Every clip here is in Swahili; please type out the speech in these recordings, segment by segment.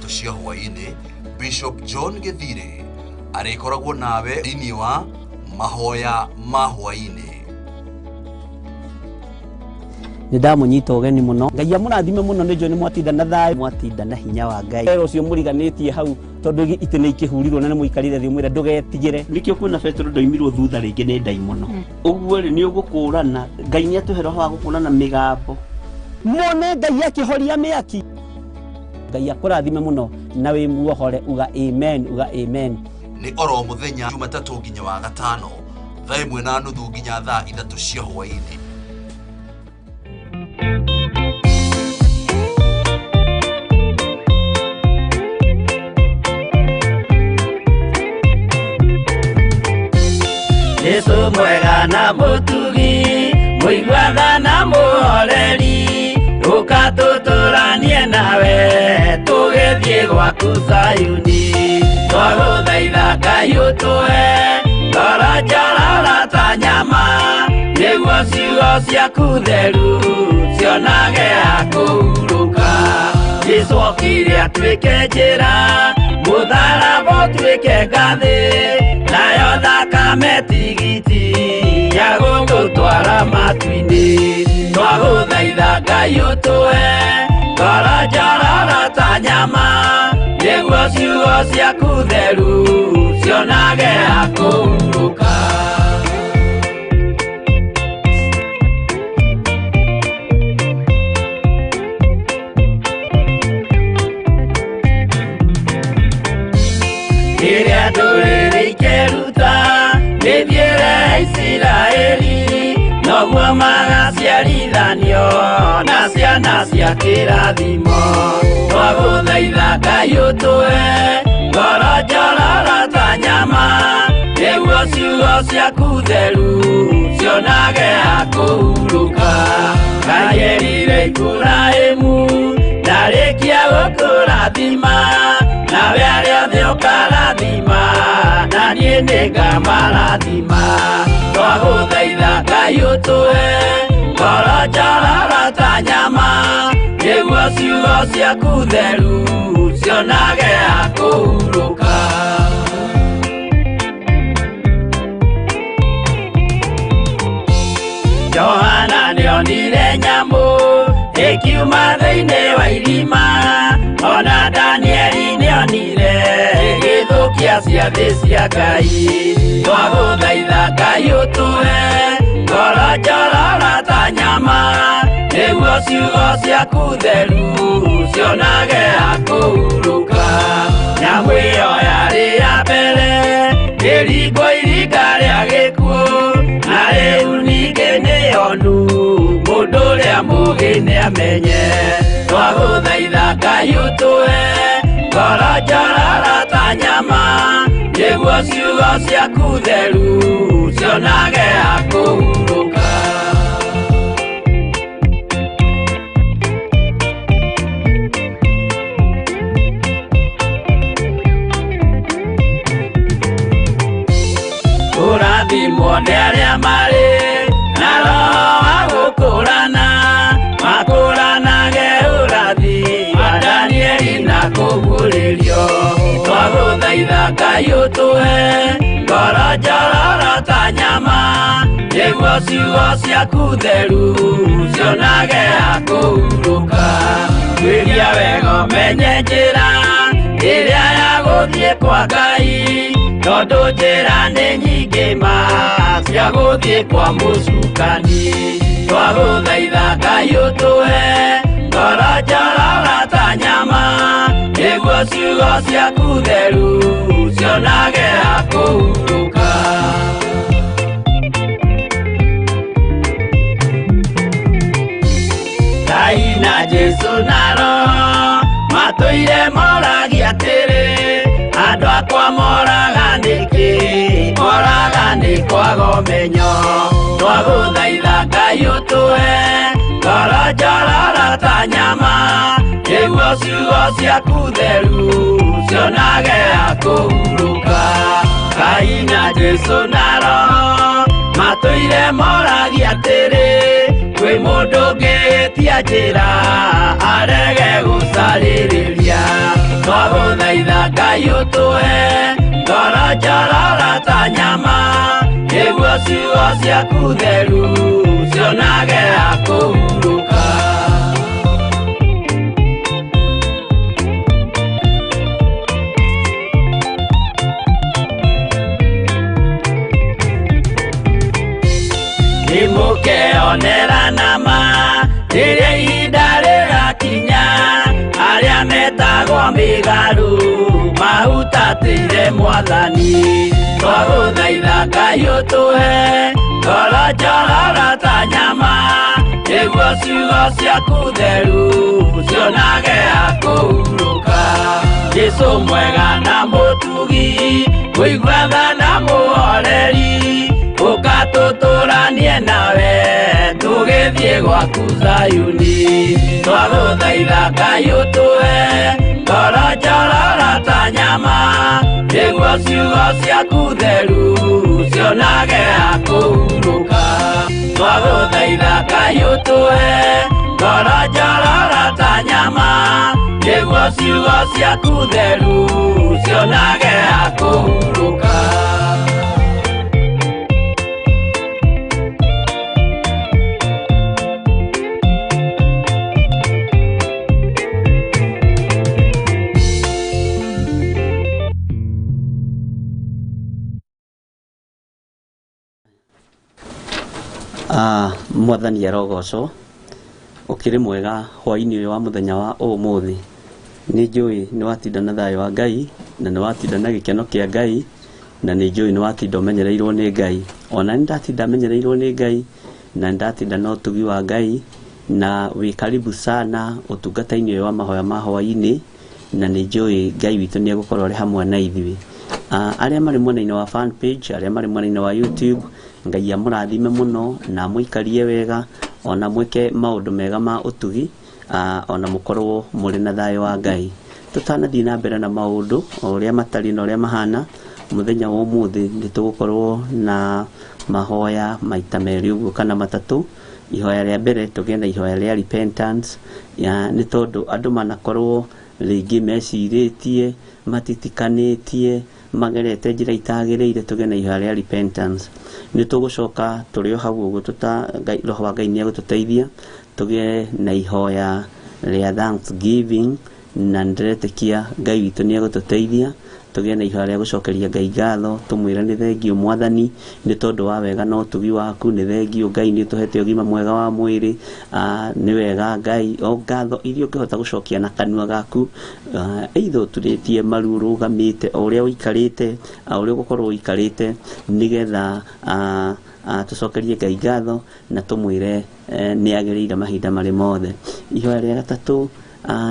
ndeto cia hwaini Bishop John Githire arikoragwo nawe thini wa mahoya ma hwaini. Ndamunyita ugeni muno Ngai amurathime muno ni jo ni mwatinda na thayu mwatinda na hinya wa Ngai ucio muriganitie hau tondu ite ni ikihurirwo na ni muikarire thi mwira ndugetigire nikio kuna Petro ndoimirwo thutha ringi ni ndai muno uguo ri ni ugukurana Ngai ni atuhe roho wa gukurana migambo mone Ngai akihoria miaki Ngai akurathime muno na wi muohore uga amen ni oro muthenya Jumatatu nginya wa gatano thaa 1:30 nginya thaa 3 cia hwaini. Yesu mwega na mutugi muigwatha na muhoreri ukatuturanie nawe tugithie gwaku Sayuni twaguthaitha Ngai utue ngoro njororo ta nyama niguo ciugo ciaku theru cionage akuhuruka Yesu okire atuike njira mutharaba utuike ngathi nayo thakame tigiti ya gũgũtwara matu-inĩ twagũthaitha Ngai ũtũhe ngoro njororo ta nyama nĩguo ciugo ciaku theru cionage akũhurũka. Rĩrĩa ndũrĩrĩ ikeruta gĩthiĩre Isiraeli noguo magaciarithanio na ciana cia kĩrathimo twagũthaitha Ngai ũtũhe ngoro njororo ta nyama nĩguo ciugo ciaku theru cionage akũhurũka. Ngai erire Iburahĩmu ndarĩkia gũkũrathima nawe arĩa othe ũkarathima na niĩ nĩngamarathima twagũthaitha Ngai ũtũhe ngoro njororo ta nyama nĩguo ciugo ciaku theru cionage akũhurũka. Johana nĩonire nyamũ ĩkiuma thĩinĩ wa irima ona Danieli nĩonire ĩgĩthũkia ciathĩ cia Ngai twagũthaitha Ngai ũtũhe ngoro njororo ta nyama nĩguo ciugo ciaku theru cionage akũhurũka. Nyamũ ĩyo yarĩ ya mbere ĩringwo iringa rĩa gĩkuũ na rĩu ningĩ nĩyonu mũndũ ũrĩa mũũgĩ nĩamenye twagũthaitha Ngai ũtũhe ngoro njororo ta nyama nĩguo ciugo ciaku theru cionage akũhurũka. Ũrathimwo nĩ arĩa marĩ na roho wa gũkũrana makũranage ũrathi wa Danieli na kũguũrĩrio twagũthaitha Ngai ũtũhe ngoro njororo ta nyama nĩguo ciugo ciaku theru cionage akũhurũka. Kwĩria wega ũmenye njĩra ĩrĩa ya gũthiĩ kwa Ngai tondũ njĩra nĩ nyingĩ ma cia gũthiĩ kwa mũcukani twagũthaitha Ngai ũtũhe ngoro njororo ta nyama nĩguo ciugo ciaku theru cionage akũhurũka. Ngai na Jesu na Roho matũire moragia atĩrĩ andũ akwa moraga nĩkĩ moraga nĩ kwaga ũmenyo twagũthaitha Ngai ũtũhe ngoro njororo ta nyama nĩguo ciugo ciaku theru cionage akũhurũka. Ngai na Jesu na Roho matũire moragia atĩrĩ kwĩ mũndũ ũngĩtia njĩra arege gũcarĩrĩria Ngai ũtũhe ngoro njororo ta nyama, nĩguo ciugo ciaku theru cionage ha kũhurũka. Nĩmũkeonera nama rĩrĩa ihinda rĩgakinya, arĩa metagwo mĩgarũ mahutatĩire Mwathani. Twagũthaitha Ngai ũtũhe ngoro njororo ta nyama, nĩguo ciugo ciaku theru cionage ha kũhurũka. Jesũ mwega na mũtugi, mũigua tha na mũhoreri, ũka tũtũranie nawe tũgĩthiĩ gwaku Zayuni. Twagũthaitha Ngai ũtũhe ngoro njororo ta nyama, nĩguo ciugo ciaku theru cionage ha kũhurũka. Twagũthaitha Ngai ũtũhe ngoro njororo ta nyama, nĩguo ciugo ciaku theru cionage ha kũhurũka. Mwathani arogocwo. Ũkĩrĩ mwega hwaĩ-inĩ ũyũ wa mũthenya wa ũmũthĩ. Nĩ njũĩ nĩ watinda na thayũ wa Ngai, na nĩ watinda na gĩkeno kĩa Ngai, na nĩ njũĩ nĩ watinda ũmenyereirwo nĩ Ngai. Ona nĩ ndatinda menyereirwo nĩ Ngai, na nĩ ndatinda na ũtugi wa Ngai, na wĩ karibu sana ũtungata-inĩ ũyũ wa mahoya ma hwaĩ-inĩ, na nĩ njũĩ Ngai witũ nĩ egũkorwo arĩ hamwe na ithuĩ. Arĩa marĩ mwena-inĩ wa fan page, arĩa marĩ mwena-inĩ wa YouTube, Ngai amũrathime mũno na mũikarie wega, ona mwĩke maũndũ mega ma ũtugi, ona mũkorwo mũrĩ na thayũ wa Ngai. Tũtanathiĩ na mbere na maũndũ o ũrĩa matariĩ na ũrĩa mahana, mũthenya wa ũmũthĩ nĩ tũgũkorwo na mahoya maita merĩ ũguo kana matatũ. Ihoya rĩa mbere tũgĩe na ihoya rĩa repentance, nĩ tondũ andũ manakorwo rĩngĩ mecirĩtie, matitikanĩtie, magerete njĩra itagĩrĩire, tũgĩe na ihoya rĩa repentance. Nĩ tũgũcoka tũrĩ o hau ũguo, Roho wa Ngai nĩ egũtũteithia tũgĩe na ihoya rĩa thanksgiving, na ndĩretĩkia Ngai witũ nĩ egũtũteithia tũgĩe na ihoya rĩa gũcokeria Ngai ngatho, tũmwĩre nĩ thengiũ Mwathani nĩ tondũ wa wega na ũtugi waku, nĩ thengiũ Ngai nĩ ũtũhete ũgima mwega wa mwĩrĩ, nĩ wega Ngai, o ngatho iria ũngĩhota gũcokia na kanua gaku, either ũturĩtie maru ũrũgamĩte o ũrĩa ũikarĩte, o ũrĩa ũgũkorwo ũikarĩte, nĩgetha tũcokerie Ngai ngatho na tũmwĩre nĩ agĩrĩire mahinda marĩ mothe. Ihoya rĩa gatatũ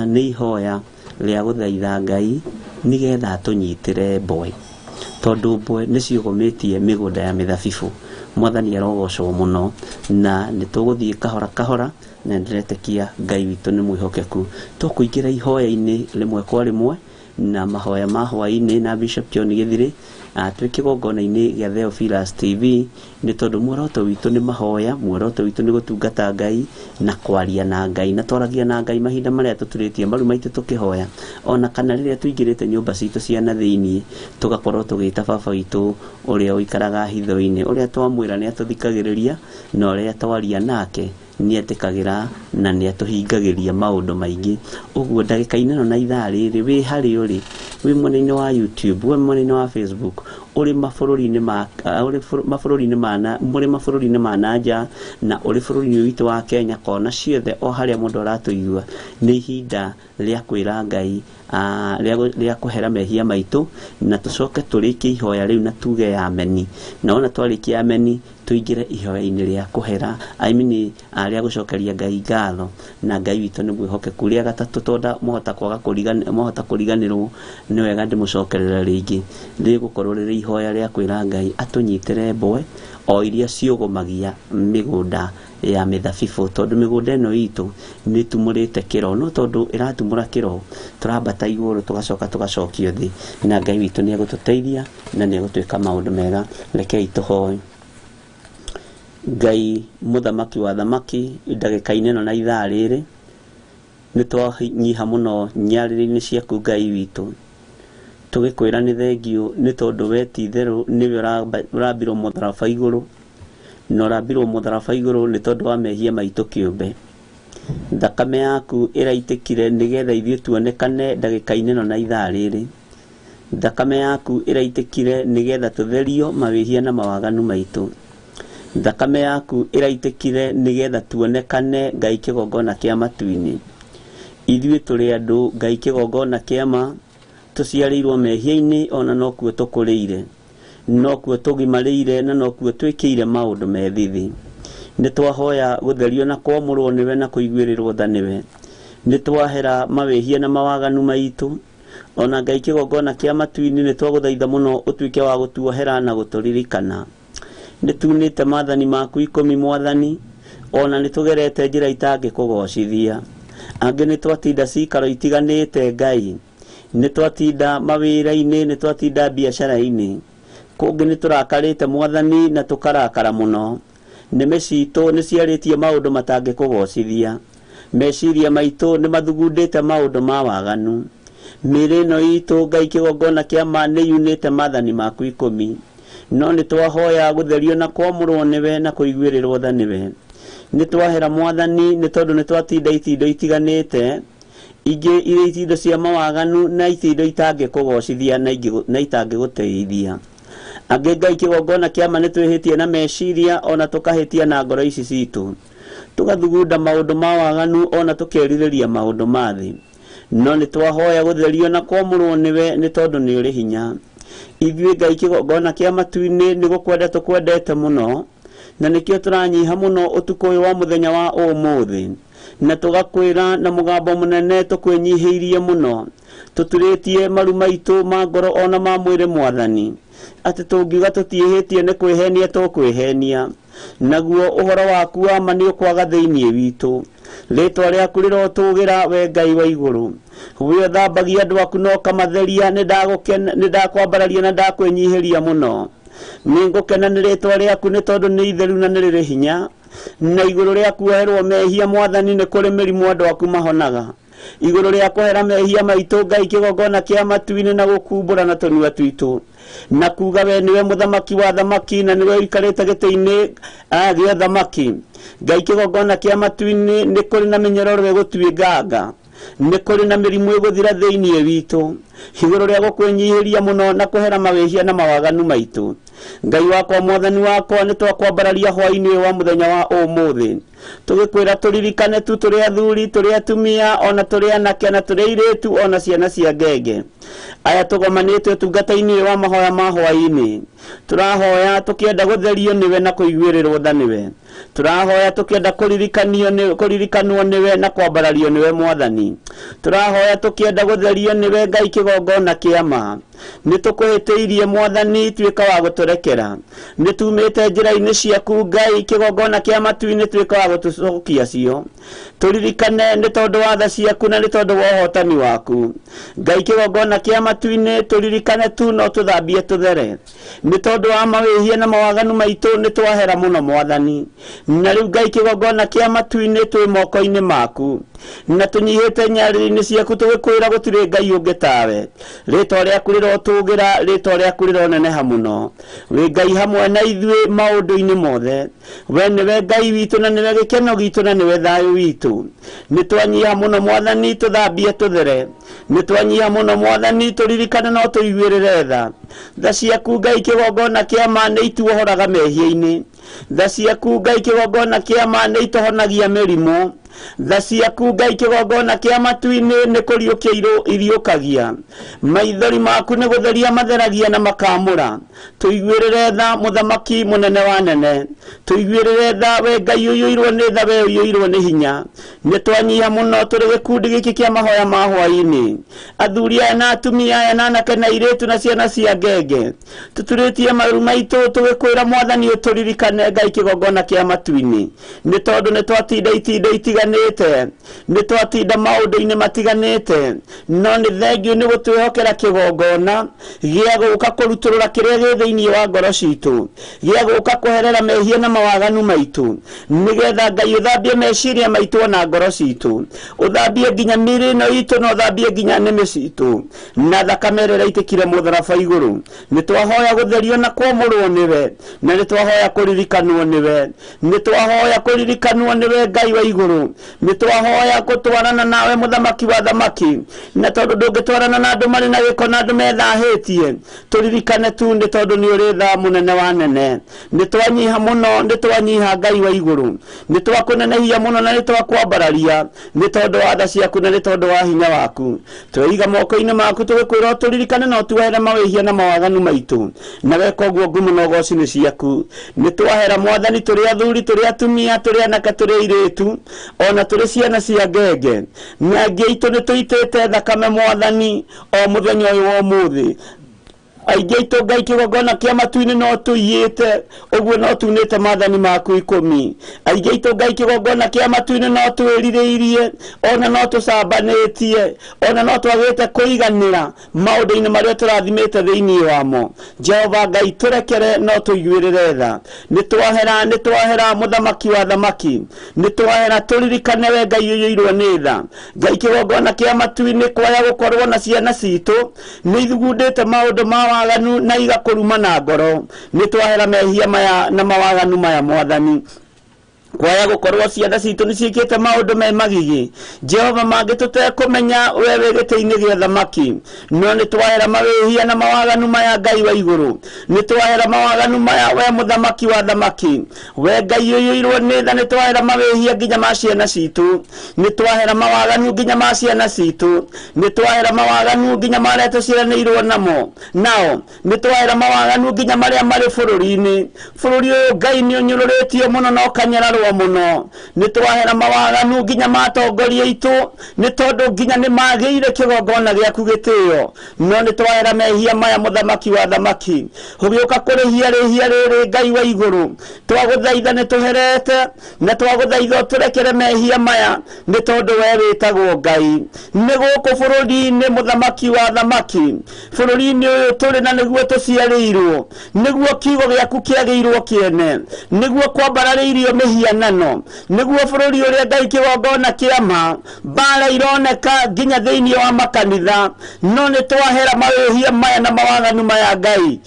nĩ ihoya rĩa gũthaitha Ngai nĩgetha tũnyitĩre mboe, tondũ mboe nĩ ciũgũmĩtie mĩgũnda ya mĩthabibũ. Mwathani arogocwo mũno, na nĩ tũgũthiĩ kahora kahora, na ndĩretĩkia Ngai witũ nĩ mwĩhokeku. Tũkũingĩra ihoya-inĩ rĩmwe kwa rĩmwe na mahoya ma hwaĩ-inĩ na Bishop John Gĩthirĩ, twĩ kĩgongona-inĩ gĩa Theophilus TV, nĩ tondũ muoroto witũ nĩ mahoya, muoroto witũ nĩ gũtungata Ngai na kwaria na Ngai, na twaragia na Ngai mahinda marĩa tũturĩtie maru maitũ tũkĩhoya, ona kana rĩrĩa tũingĩrĩte nyũmba citũ cia na thĩiniĩ, tũgakorwo tũgĩta baba witũ ũrĩa ũikaraga hitho-inĩ, ũrĩa twamwĩra nĩ atũthikagĩrĩria, na ũrĩa twaria nake nĩ etĩkagĩra na nĩ atũhingagĩria maũndũ maingĩ. Ũguo ndagĩka-inĩ ĩno na ithaa rĩrĩ, wĩ harĩ ũrĩ, wĩ mwena-inĩ wa YouTube, wĩ mwena-inĩ wa Facebook, ũrĩ mabũrũri-inĩ ma nanja, na ũrĩ bũrũri-inĩ witũ wa Kenya, kona ciothe o harĩa mũndũ aratũigua, nĩ ihinda rĩa kwĩra Ngai, rĩa kũhera mehia maitũ, na tũcoke tũrĩkie ihoya rĩu na tuge ameni, na ona twarĩkia ameni tũingĩre ihoya-inĩ rĩa kũhera, rĩa gũcokeria Ngai ngatho, na Ngai witũ nĩ mwĩhokeku. Rĩa gatatũ, tonda mohota kũriganĩrwo, nĩ wega ndĩmũcokerera rĩngĩ, rĩgũkorwo rĩrĩ ihoya rĩa kwĩra Ngai atũnyitĩre mboe o iria ciũgũmagia mĩgũnda ya mĩthabibũ, tondũ mĩgũnda ĩno itũ nĩ tumũrĩte kĩro, no tondũ ĩratumũra kĩro, tũrambata igũrũ tũgacoka tũgacokio thĩ, na Ngai witũ nĩ egũtũteithia na nĩ egũtwĩka maũndũ mega. Rekei tũhoe. Ngai mũthamaki wa thamaki, ndagĩka-inĩ ĩno na ithaa rĩrĩ, nĩ twanyiha mũno nyarĩrĩ-inĩ ciaku Ngai witũ, tugikwira ni thengio ni tondu we ti theru niwe urambirwo mutharaba iguru no urambirwo mutharaba iguru ni tondu wa mehia maitu kiumbe thakame yaku iraitikire nigetha ithuĩ tuonekane ndagĩka-inĩ ĩno na ithaa rĩrĩ thakame yaku iraitikire nigetha tutherio mawĩhia na mawaganu maitũ thakame yaku iraitikire nigetha tuonekane Ngai kĩgongona kĩa matu-inĩ ithuĩ tũrĩ andũ Ngai kĩgongona kĩa ma tuciarĩirwo mehia-inĩ ona nokuo tũkũrĩire nokuo tũgimarĩire na nokuo twĩkĩire maũndũ methithi nĩ twahoya gũtherio na kwamũrwo nĩwe na kũiguĩrĩrwo tha nĩwe nĩ twahera mawĩhia na mawaganu maitũ ona Ngai kĩgongona kĩa matu-inĩ nĩ twagũthaitha mũno ũtuĩke wa gũtuohera na gũtũririkana nĩ tunĩte maathani maku 10 mwathani ona nĩ tũgerete njĩra itangĩkũgocithia angĩ nĩ twatinda cikaro itiganĩte Ngai nĩ twatinda mawĩra-inĩ nĩ twatinda biacara-inĩ kũngĩ nĩ tũrakarĩte mwathani na tũkarakara mũno nĩme citũ nĩ ciarĩtie maũndũ matangĩkũgocithia meciria maitũ nĩ mathugundĩte maũndũ ma waganu mĩĩrĩ ĩno itũ Ngai kĩgongona kĩa ma nĩ yunĩte maathani maku 10 no nĩ twahoya gũtherio na kwamũrwo nĩwe na kũiguĩrĩrwo tha nĩwe nĩ twahera mwathani nĩ tondũ nĩ twatinda itindo itiganĩte ingĩ irĩ itindo cia mawaganu na itindo itangĩkũgocithia na itangĩgũteithia angĩ Ngai kĩgongona kĩa ma nĩ twĩhĩtie na meciria ona tũkahĩtia na ngoro ici citũ tũgathugunda maũndũ ma waganu ona tũkerirĩria maũndũ ma thĩ no nĩ twahoya gũtherio na kwamũrwo nĩwe nĩ tondũ nĩ ũrĩ hinya ithuĩ Ngai kĩgongona kĩa matu-inĩ nĩ gũkwenda tũkwendete mũno na nĩkĩo tũranyiha mũno ũtukũ ũyũ wa mũthenya wa ũmũthĩ na tũgakwĩra na mũgambo mũnene tũkwĩnyihĩirie mũno tũturĩtie maru maitũ ma ngoro ona ma mwĩrĩ mwathani atĩ tũngiuga tũtiĩhĩtie nĩ kwĩhenia tũkwĩhenia naguo ũhoro waku wa ma nĩ ũkwaga thĩinĩ witũ rĩtwa rĩaku rĩrotũgĩra we Ngai wa igũrũ we ũthambagia andũ aku no ũkamatheria nĩ ndakwambararia na ndakwĩnyihĩria mũno nĩ ngũkena nĩ rĩtwa rĩaku nĩ tondũ nĩ itheru na nĩ rĩrĩ hinya na igũrũ rĩaku weherwo mehia mwathani nĩ kũrĩ mĩrimũ andũ aku mahonaga igũrũ rĩa kwehera mehia maitũ Ngai kĩgongona kĩa matu-inĩ na gũkumbũra na tũnua twitũ na kuga we niwe mũthamaki wa thamaki na niwe ũikarĩte gĩtĩ-inĩ gĩa thamaki Ngai kĩgongona kĩa matu-inĩ nĩ kũrĩ na mĩnyororo ĩgũtuĩnganga nĩ kũrĩ na mĩrimũ ĩgũthira thĩinĩ witũ igũrũ rĩa gũkwĩnyihĩria mũno na kwehera mawĩhia na mawaganu maitũ Ngai wakwa mwathani wakwa nĩ twakwambararia hwaĩ-inĩ ũyũ wa mũthenya wa ũmũthĩ tũgĩkwĩra tũririkane tu tũrĩ athuri tũrĩ atumia ona tũrĩ anake na tũrĩ airĩtu ona ciana cia ngenge aya tũgomanĩte ũtungata-inĩ ũyũ wa mahoya ma hwaĩ-inĩ tũrahoya tũkĩenda gũtherio nĩwe na kũiguĩrĩrwo tha nĩwe tũrahoya tũkĩenda kũririkanwo nĩwe na kwambarario nĩwe mwathani tũrahoya tũkĩenda gũtherio nĩwe Ngai kĩgongona kĩa ma nĩ tũkwĩhĩtĩirie mwathani tuĩka wa gũtũrekera nĩ tumĩte njĩra-inĩ ciaku Ngai kĩgongona kĩa matu-inĩ tuĩka wa gũtũcokia cio tũririkane nĩ tondũ wa tha ciaku na nĩ tondũ wa ũhotani waku Ngai kĩgongona kĩa matu-inĩ tũririkane tu no tũthambie tũthere nĩ tondũ wa mawĩhia na mawaganu maitũ nĩ twahera mũno mwathani na rĩu Ngai kĩgongona kĩa matu-inĩ twĩ moko-inĩ maku na tũnyihĩte nyarĩrĩ-inĩ ciaku tũgĩkwĩra gũtirĩ Ngai ũngĩ tawe rĩtwa rĩaku rĩrotũgĩra rĩtwa rĩaku rĩroneneha mũno wĩ Ngai hamwe na ithuĩ maũndũ-inĩ mothe we nĩwe Ngai witũ na nĩwe gĩkeno gitũ na nĩwe thayũ witũ nĩ twanyiha mũno mwathani tũthambie tũthere nĩ twanyiha mũno mwathani tũririkane no tũiguĩrĩre tha ciaku Ngai kĩgongona kĩa ma nĩ ituohoraga mehia-inĩ tha ciaku Ngai kĩgongona kĩa ma nĩ itohonagia mĩrimũ tha ciaku Ngai kĩgongona kĩa matu-inĩ nĩ kũriũkia iriũkagia maithori maku nĩ gũtheria matheragia na makamũra tũiguĩrĩre tha mũthamaki mũnene wa nene tũiguĩrĩre tha we Ngai ũiyũirwo nĩ tha we ũiyũirwo nĩ hinya nĩ twanyiha mũno tũrĩ gĩkundi gĩkĩ kĩa mahoya ma hwaĩ-inĩ athuri aya na atumia aya na anake na airĩtu na ciana cia ngenge tũturĩtie maru maitũ tũgĩkwĩra mwathani ũtũririkane Ngai kĩgongona kĩa matu-inĩ nĩ tondũ nĩ twatinda itindo itiganĩte matiganite nitwatinda maundu-ini matiganite no ni thengio ni gutwihokera kigongona gia guka kuruturura kiria gi thiini wa ngoro citu gia guka kuherera mehia na mawaganu maitu nigetha Ngai uthambie meciria maitu na ngoro citu uthambie nginya miri no itu no uthambie nginya nimi citu na thakame rira itikire mutharaba iguru nitwahoya gutherio na kwomurwo niwe na nitwahoya kuririkanwo niwe nitwahoya kuririkanwo niwe Ngai wa iguru nitwahoya gutwarana nawe muthamaki wa thamaki na tondu ndungitwarana na andu mari na giko na andu methahitie turirikane tu ni tondu ni uri tha munene wa nene nitwanyiha muno nitwanyiha Ngai wa iguru nitwakunenehia muno na nitwakwambararia ni tondu wa tha ciaku na ni tondu wa hinya waku tweiga moko-ini maku tugikwira turirikane no tuwehera mawihia na mawaganu maitu na weka guo ngumu no goci-ini ciaku nitwahera mwathani turi athuri turi atumia turi anake turi airitu ona turi ciana cia ngenge na ngi itu nituitite thakame mwathani o muthenya uyu wa umuthi aingĩ itu Ngai kigongona kia matu-ini no tuiyite uguo no tunite mathani maku 10 aingĩ itu Ngai kigongona kia matu-ini no twiririirie ona no tucambanitie ona no twagite kuiganira maundu-ini maria turathimite thiini wamo Jehova Ngai turekere no tuiguirire tha nitwahera muthamaki wa thamaki nitwahera turirikane we Ngai uirwo ni tha Ngai kigongona kia matu-ini kwaya gukorwo na ciana citu ni ithugundite maundu ma waganu na igakuruma na ngoro nitwahera mehia maya na mawaganu maya mwathani kwaya gukorwo ciana citu niciikite maundu me magigi Jehova mangi tutekumenya wewe gite-ini gia thamaki no nitwahera mawihia na mawaganu maya Ngai wa iguru nitwahera mawaganu maya we muthamaki wa thamaki we Ngai uirwo ni tha nitwahera mawihia nginya ma ciana citu nitwahera mawaganu nginya ma ciana citu nitwahera mawaganu nginya maria tuciaranirwo namo nao nitwahera mawaganu nginya maria mari bururi-ini bururi uyu Ngai ni unyururitio muno no kanyararwo muno nitwahera mawaganu nginya matongoria itu ni tondu nginya ni magiire kigongona giaku gitio no nitwahera mehia maya muthamaki wa thamaki ugiuka kurihia rihia riri Ngai wa iguru twaguthaitha nituherete na twaguthaitha turekere mehia maya ni tondu we witagwo Ngai ni guku bururi-ini muthamaki wa thamaki bururi-ini uyu turi na niguo tuciarirwo niguo kiugo giaku kiagirwo kiene niguo kwambarariirio mehia niguo bururi uria Ngai kigongona kiama bara ironeka nginya thiini wa makanitha no nitwahera mawihia maya na mawaganu maya Ngai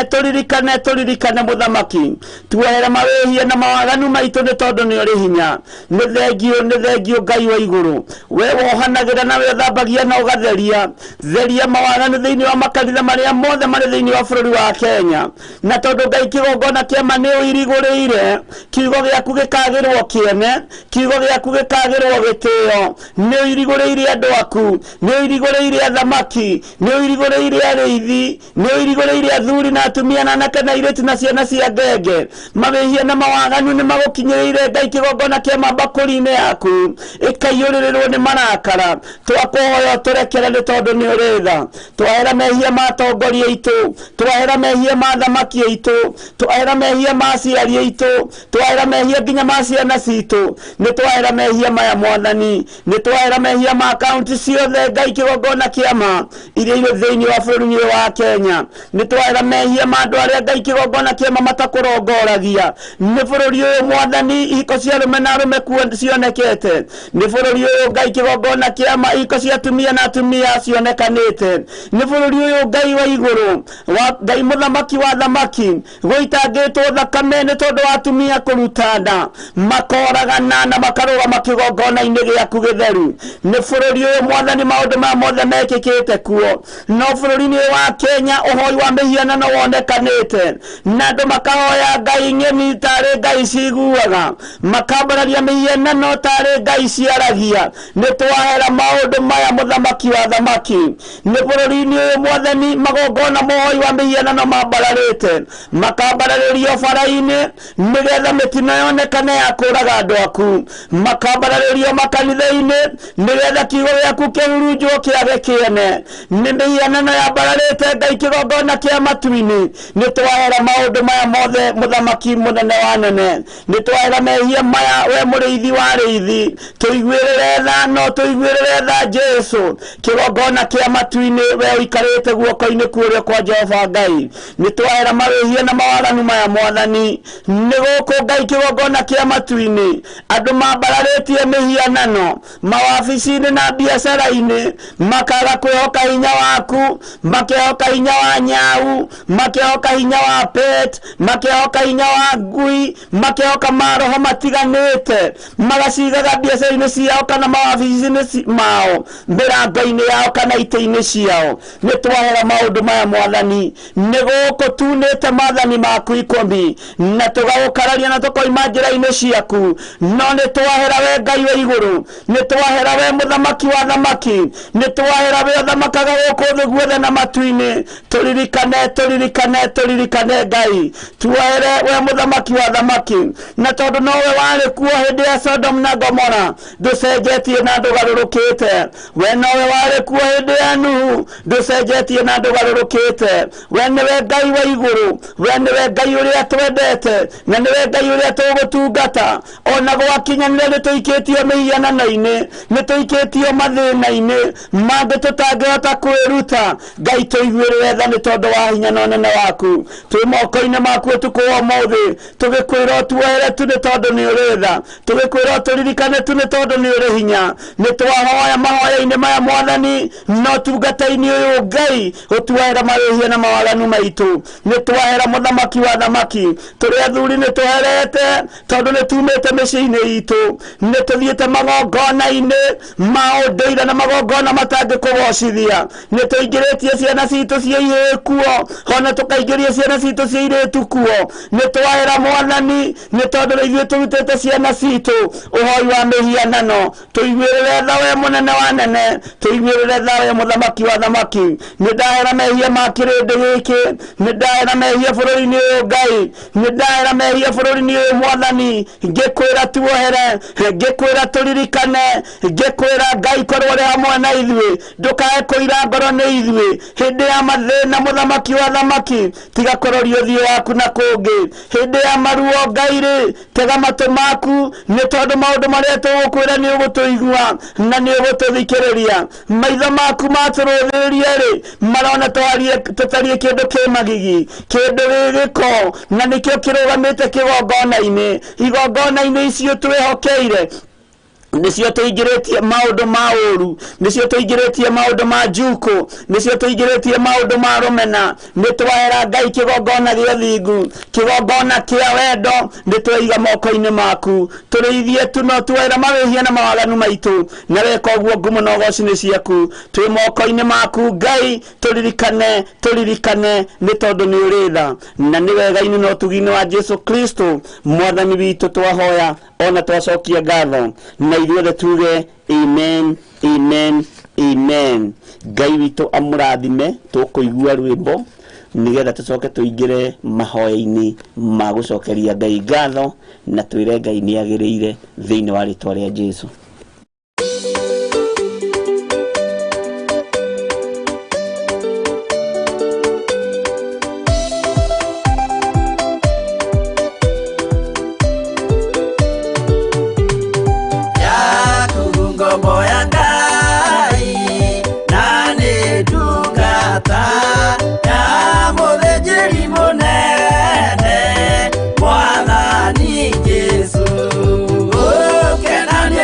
turirikane muthamaki twahera mawihia na mawaganu maitu ni tondu ni uri hinya ni thengio Ngai wa iguru we wohanagira na we thambagia na ugatheria mawaganu thiini wa makanitha maria mothe mari thiini wa bururi wa Kenya na tondu Ngai kigongona kiama ni uiriguriire kiugo giaku gikagirwo kiene kiugo giaku gikagirwo gitio ni uiriguriire andu aku ni uiriguriire thamaki ni uiriguriire ariithi ni uiriguriire athuri na atumia na anake na airitu na ciana cia ngenge mawihia na mawaganu ni magukinyirire Ngai kigongona kia mabakuri-ini yaku ikaiyuririrwo ni marakara twakuhoya turekere ni tondu ni uri tha twahera mehia ma atongoria itu twahera mehia ma thamaki itu twahera mehia ma aciari itu twahera mehia nginya ma ciana citu nitwahera mehia maya mwathani nitwahera mehia ma kaunti ciothe Ngai kigongona kiama iria iri thiini wa bururi wa Kenya nitwahera mehia ma andu aria Ngai kigongona kiama matakurongoragia ni bururi uyu mwathani ihiko cia arume na arume cionekete ni bururi uyu Ngai kigongona kiama ihiko cia atumia na atumia cionekanite ni bururi uyu Ngai wa iguru wa Ngai muthamaki wa thamaki guitangitwo thakame ni tondu wa atumia kurutana makoragana na makarugama kigongona-ini giaku githeru ni bururi uyu mwathani maundu ma mothe mekikite kuo no bururi-ini wa Kenya uhoi wa mihianano wonekanite na andu makahoya Ngai ng'eni tari Ngai ciguaga makambararia mihianano tari Ngai ciaragia nitwahera maundu maya muthamaki wa thamaki ni bururi-ini uyu mwathani magongona mohoi wa mihianano mambararite makambararirio bara-ini nigetha mitina nayonekane yakũraga andũ aku makambarĩrio makanitha-inĩ nĩgetha kiugo gĩaku kĩhurunjwo kĩage kĩene nĩ mĩhianano yambararĩte Ngai kĩgongona kĩa matu-inĩ nĩ twahera maũndũ maya mothe mũthamaki mũnene wa nene nĩ twahera mehia maya we mũrĩithi wa rĩithi tũiguĩrĩre tha no tũiguĩrĩre tha Jesu kĩgongona kĩa matu-inĩ we ũikarĩte guoko-inĩ kuorio kwa Jehova Ngai nĩ twahera mawĩhia na mawaganu maya mwathani nĩ gũkũ Ngai kĩgongona kĩa matu-inĩ andũ mambararĩtie mĩhianano mawabici-inĩ na biacara-inĩ makaga kwĩhoka hinya waku makehoka hinya wa nyau makehoka hinya wa pet makehoka hinya wa ngui makehoka maroho matiganĩte magacigaga biacara-inĩ ciao kana mawabici-inĩ mao mĩrango-inĩ yao kana itĩ-inĩ ciao nĩ twahera maũndũ maya mwathani nĩ gũkũ tunĩte maathani maku ikũmi na tũgagũkararia na tũkoima njĩra-inĩ ciaku no nĩ twahera we Ngai wa igũrũ nĩ twahera we mũthamaki wa thamaki nĩ twahera we ũthamakaga gũkũ thĩ guothe na matu-inĩ tũririkane Ngai tuohere we mũthamaki wa thamaki na tondũ nowe warĩ kuo hĩndĩ ya Sodom na Gomora ndũcenjetie na ndũgarũrũkĩte we nowe warĩ kuo hĩndĩ ya Nuhu ndũcenjetie na ndũgarũrũkĩte we nĩwe Ngai wa igũrũ we nĩwe Ngai ũrĩa twendete na nĩwe Ngai ũrĩa tũgũtungata ona gwakinyanĩra nĩ tũikĩtio mĩhianano-inĩ nĩ tũikĩtio mathĩna-inĩ mangĩ tũtangĩhota kwĩruta Ngai tũiguĩrĩre tha nĩ tondũ wa hinya na ũnene waku twĩ moko-inĩ maku ũtukũ wa ũmũthĩ tũgĩkwĩra tuohere tu nĩ tondũ nĩ ũrĩ tha tũgĩkwĩra tũririkane tu nĩ tondũ nĩ ũrĩ hinya nĩ twahoya mahoya-inĩ maya mwathani no tungata-inĩ ũyũ Ngai ũtuohera mawĩhia na mawaganu maitũ nĩ twahera mũthamaki wa thamaki tũrĩ athuri nĩ tũherete tondũ nĩ tumĩte mĩciĩ-inĩ itũ nĩ tũthiĩte magongona-inĩ ma ũndũire na magongona matangĩkũgocithia nĩ tũingĩrĩtie ciana citũ cia ihĩĩ kuo ona tũkaingĩria ciana citũ cia airĩtu kuo nĩ twahera mwathani nĩ tondũ ithuĩ tũrutĩte ciana citũ ũhoi wa mĩhianano tũiguĩrĩre tha we mũnene wa nene tũiguĩrĩre tha we mũthamaki wa thamaki nĩ ndahera mehia ma kĩrĩndĩ gĩkĩ nĩ ndahera mehia bũrũri-inĩ ũyũ Ngai nĩ ndahera mehia bũrũri-inĩ ũyũ mwathani ngĩkwĩra tuohere ngĩkwĩra tũririkane ngĩkwĩra Ngai korwo ũrĩ hamwe na ithuĩ ndũkae kũira ngoro nĩ ithuĩ hĩndĩ ya mathĩna mũthamaki wa thamaki tiga kũroria ũthiũ waku na kũngĩ hĩndĩ ya maruo Ngai-rĩ tega matũ maku nĩ tondũ maũndũ marĩa tũgũkwĩra nĩ ũgũtũigua na nĩ ũgũtũthikĩrĩria maitho maku matũrũthĩrĩrie-rĩ marona tũtarie kĩndũ kĩ magigi kĩndũ gĩgĩko na nĩkĩo kĩrũgamĩte kĩgongona-inĩ igongona-inĩ icio twĩhokeire nĩcio tũingĩrĩtie maũndũ ma ũru nĩcio tũingĩrĩtie maũndũ ma njuko nĩcio tũingĩrĩtie maũndũ ma rũmena nĩ twahera Ngai kĩgongona gĩa thingu kĩgongona kĩa wendo nĩ twaiga moko-inĩ maku tũrĩithie tu no twahera mawĩhia na mawaganu maitũ na weka ũguo ngumo na ũgoci-inĩ ciaku twĩ moko-inĩ maku Ngai tũririkane nĩ tondũ nĩ ũrĩ tha na nĩ wega-inĩ na ũtugi-inĩ wa Jesu Kristo mwathani witũ twahoya ona twacokia ngatho na ithuothe tuge amen amen amen Ngai witũ amũrathime tũkũigua rwĩmbo nĩgetha tũcoke tũingĩre mahoya-inĩ ma gũcokeria Ngai ngatho na twĩre Ngai nĩ agĩrĩire thĩinĩ wa rĩtwa rĩa Jesu. Mwathani Jesu, oh, kenani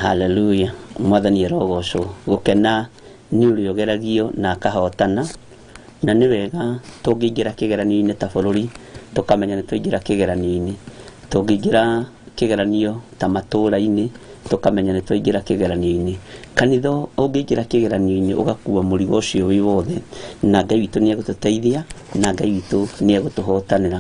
Hallelujah. Mwathani arogocwo. Gukena ni uri ogeragio na akahotana, na ni wega tungĩingĩra kĩgeranio-inĩ ta bũrũri tukamenya nĩ tũingĩra kĩgeranio-inĩ, tũngĩingĩra kĩgeranio ta matũũra-inĩ tukamenya nĩ twaingĩra kĩgeranio-inĩ. Kanitha ũngĩingĩra kĩgeranio-inĩ ũgakua mũrigo ũcio wĩ wothe, na Ngai witũ nĩ egũtũteithia, na Ngai witũ nĩ egũtũhotanĩra.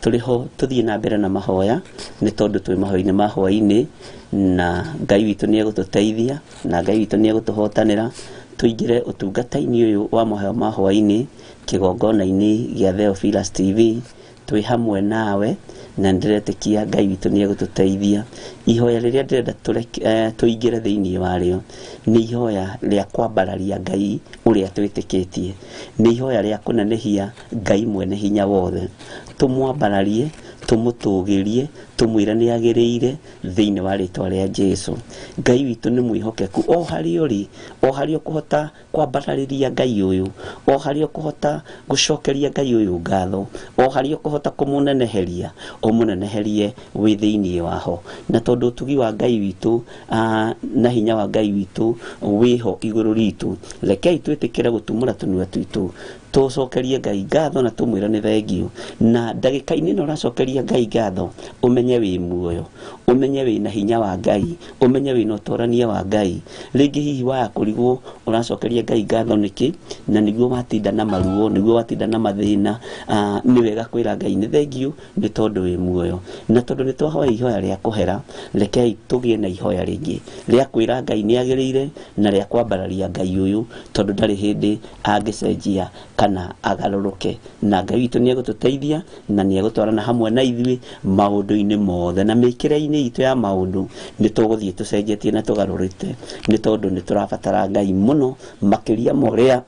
Tũrĩ ho tũthiĩ na mbere na mahoya, nĩ tondũ twĩ mahoya-inĩ ma hwaĩ-inĩ, na Ngai witũ nĩ egũtũteithia, na Ngai witũ nĩ egũtũhotanĩra. Tũingĩre ũtungata-inĩ ũyũ wa mahoya ma hwaĩ-inĩ kĩgongona-inĩ gĩa Theophilus TV, twĩ hamwe nawe, na ndiretĩkia Ngai witũ nĩ egũtũteithia. Ihoya rĩrĩa ndĩrenda tũingĩre thĩinĩ warĩo nĩ ihoya rĩa kwambararia Ngai ũrĩa twĩtĩkĩtie, nĩ ihoya rĩa kũnenehia Ngai mwene hinya wothe. Tũmwambararie, tũmũtũgĩrie, tũmwĩre nĩ agĩrĩire thĩinĩ wa rĩtwa rĩa Jesũ. Ngai witũ nĩ mwĩhokeku o harĩa ũrĩ, o harĩa ũkũhota kwambararĩria Ngai ũyũ, o harĩa ũkũhota gũcokeria Ngai ũyũ ngatho, o harĩa ũkũhota kũmũneneheria, ũmũneneherie wĩ thĩinĩ waho. Na tondũ ũtugi wa Ngai witũ na hinya wa Ngai witũ wĩho igũrũ ritũ, rekei twĩtĩkĩre gũtumũra tũnua twitũ, tũcokerie Ngai ngatho na tũmwĩre nĩ thengio. Na ndagĩka-inĩ ĩno ũracokeria Ngai ngatho, ũmenye wĩ muoyo, ũmenye wĩ na hinya wa Ngai, ũmenye wĩ na ũtorania wa Ngai. Rĩngĩ hihi waya kũrigwo ũracokeria Ngai ngatho nĩkĩ, na nĩguo watinda na maruo, nĩguo watinda na mathĩna, nĩ wega kwĩra Ngai nĩ thengio nĩ tondũ wĩ muoyo. Na tondũ nĩ twahoya ihoya rĩa kũhera, rekei tũgĩe na ihoya rĩngĩ rĩa kwĩra Ngai nĩ agĩrĩire na rĩa kwambararia Ngai ũyũ, tondũ ndarĩ hĩndĩ angĩcenjia kana agarũrũke. Na Ngai witũ nĩ egũtũteithia na nĩ egũtwarana hamwe na ithuĩ maũndũ-inĩ mothe, na mĩkĩre-inĩ itũ ya maũndũ nĩ tũgũthiĩ tũcenjetie na tũgarũrĩte, nĩ tondũ nĩ tũrabatara Ngai mũno makĩria ma ũrĩa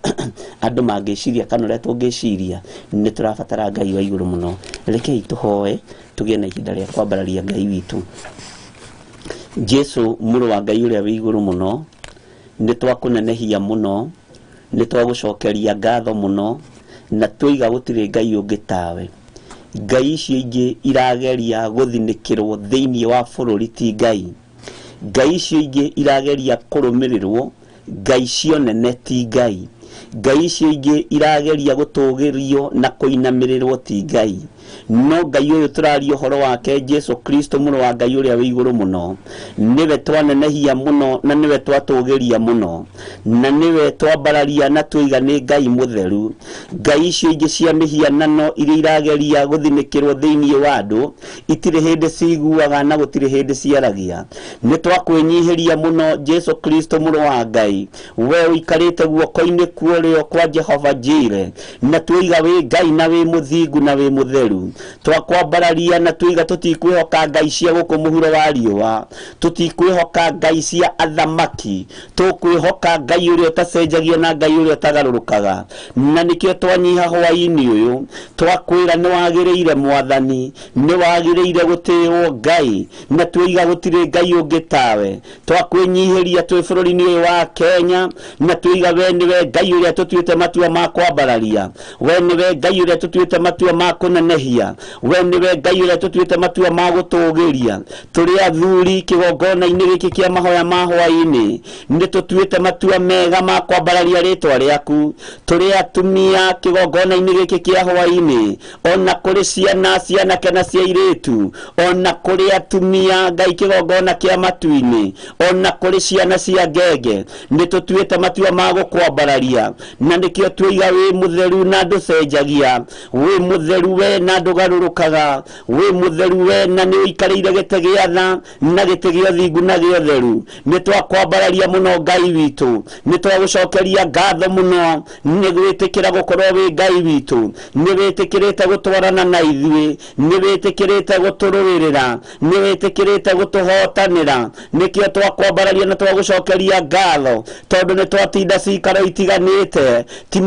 andũ mangĩciria kana ũrĩa tũngĩciria. Nĩ tũrabatara Ngai wa igũrũ mũno. Rekei tũhoe tũgĩe na ihinda rĩa kwambararia Ngai witũ. Jesũ mũrũ wa Ngai ũrĩa wĩ igũrũ mũno, nĩ twakũnenehia mũno, nĩ twagũcokeria ngatho mũno, na tũiga gũtirĩ Ngai ũngĩ tawe. Ngai icio ingĩ irageria gũthinĩkĩrwo thĩinĩ wa bũrũri ti Ngai. Ngai icio ingĩ irageria kũrũmĩrĩrwo, Ngai cio nene ti Ngai. Ngai icio ingĩ irageria gũtũgĩrio na kũinamĩrĩrwo ti Ngai. No Ngai ũyũ tũraria ũhoro wake, Jesũ Kristo mũrũ wa Ngai ũrĩa wĩ igũrũ mũno, nĩwe twanenehia mũno na nĩwe twatũgĩria mũno, na nĩwe twambararia na tũiga nĩ Ngai mũtheru. Ngai icio ingĩ cia mĩhianano iria irageria gũthinĩkĩrwo thĩinĩ wa andũ itirĩ hĩndĩ ciguaga na gũtirĩ hĩndĩ ciaragia. Nĩ twakwĩnyihĩria mũno, Jesũ Kristo mũrũ wa Ngai, we ũikarĩte guoko-inĩ kuorĩo kwa Jehova Jire, na tũiga wĩ Ngai na wĩ mũthingu na wĩ mũtheru. Twakwambararia na tũiga tũtikwĩhoka ngai cia gũkũ mũhuro wa riũa, tũtikwĩhoka ngai cia athamaki, tũkwĩhoka Ngai ũrĩa ũtacenjagia na Ngai ũrĩa ũtagarũrũkaga. Na nĩkĩo twanyiha hwaĩ-inĩ ũyũ twakwĩra nĩ wagĩrĩire Mwathani, nĩ wagĩrĩire gũtĩĩo Ngai, na tũiga gũtirĩ Ngai ũngĩ tawe. Twakwĩnyihĩria twĩ bũrũri-inĩ ũyũ wa Kenya, na tũiga we nĩwe Ngai ũrĩa tũtuĩte matua ma kwambararia, we nĩwe Ngai ũrĩa tũtuĩte matua ma kũnenehia, we nĩwe Ngai ũrĩa tũtuĩte matua ma gũtũgĩria. Tũrĩ athuri kĩgongona-inĩ gĩkĩ kĩa mahoya ma hwaĩ-inĩ nĩ tũtuĩte matua mega ma kwambararia rĩtwa rĩaku. Tũrĩ atumia kĩgongona-inĩ gĩkĩ kĩa hwaĩ-inĩ, ona kũrĩ ciana, cianake na cia airĩtu, ona kũrĩ atumia Ngai kĩgongona kĩa matu-inĩ, ona kũrĩ ciana cia ngenge, nĩ tũtuĩte matua ma gũkwambararia. Na nĩkĩo tũiga wĩ mũtheru na ndũcenjagia, wĩ mũtheru we na ndũgarũrũkaga, wĩ mũtheru we na nĩ ũikarĩire gĩtĩ gĩa tha na gĩtĩ gĩa ũthingu na gĩa ũtheru. Nĩ twakwambararia mũno Ngai witũ, nĩ twagũcokeria ngatho mũno nĩ gwĩtĩkĩra gũkorwo wĩ Ngai witũ, nĩ wĩtĩkĩrĩte gũtwarana na ithuĩ, nĩ wĩtĩkĩrĩte gũtũrũĩrĩra, nĩ wĩtĩkĩrĩte gũtũhotanĩra. Nĩkĩo twakwambararia na twagũcokeria ngatho, tondũ nĩ twatinda cikaro itiganĩte, ti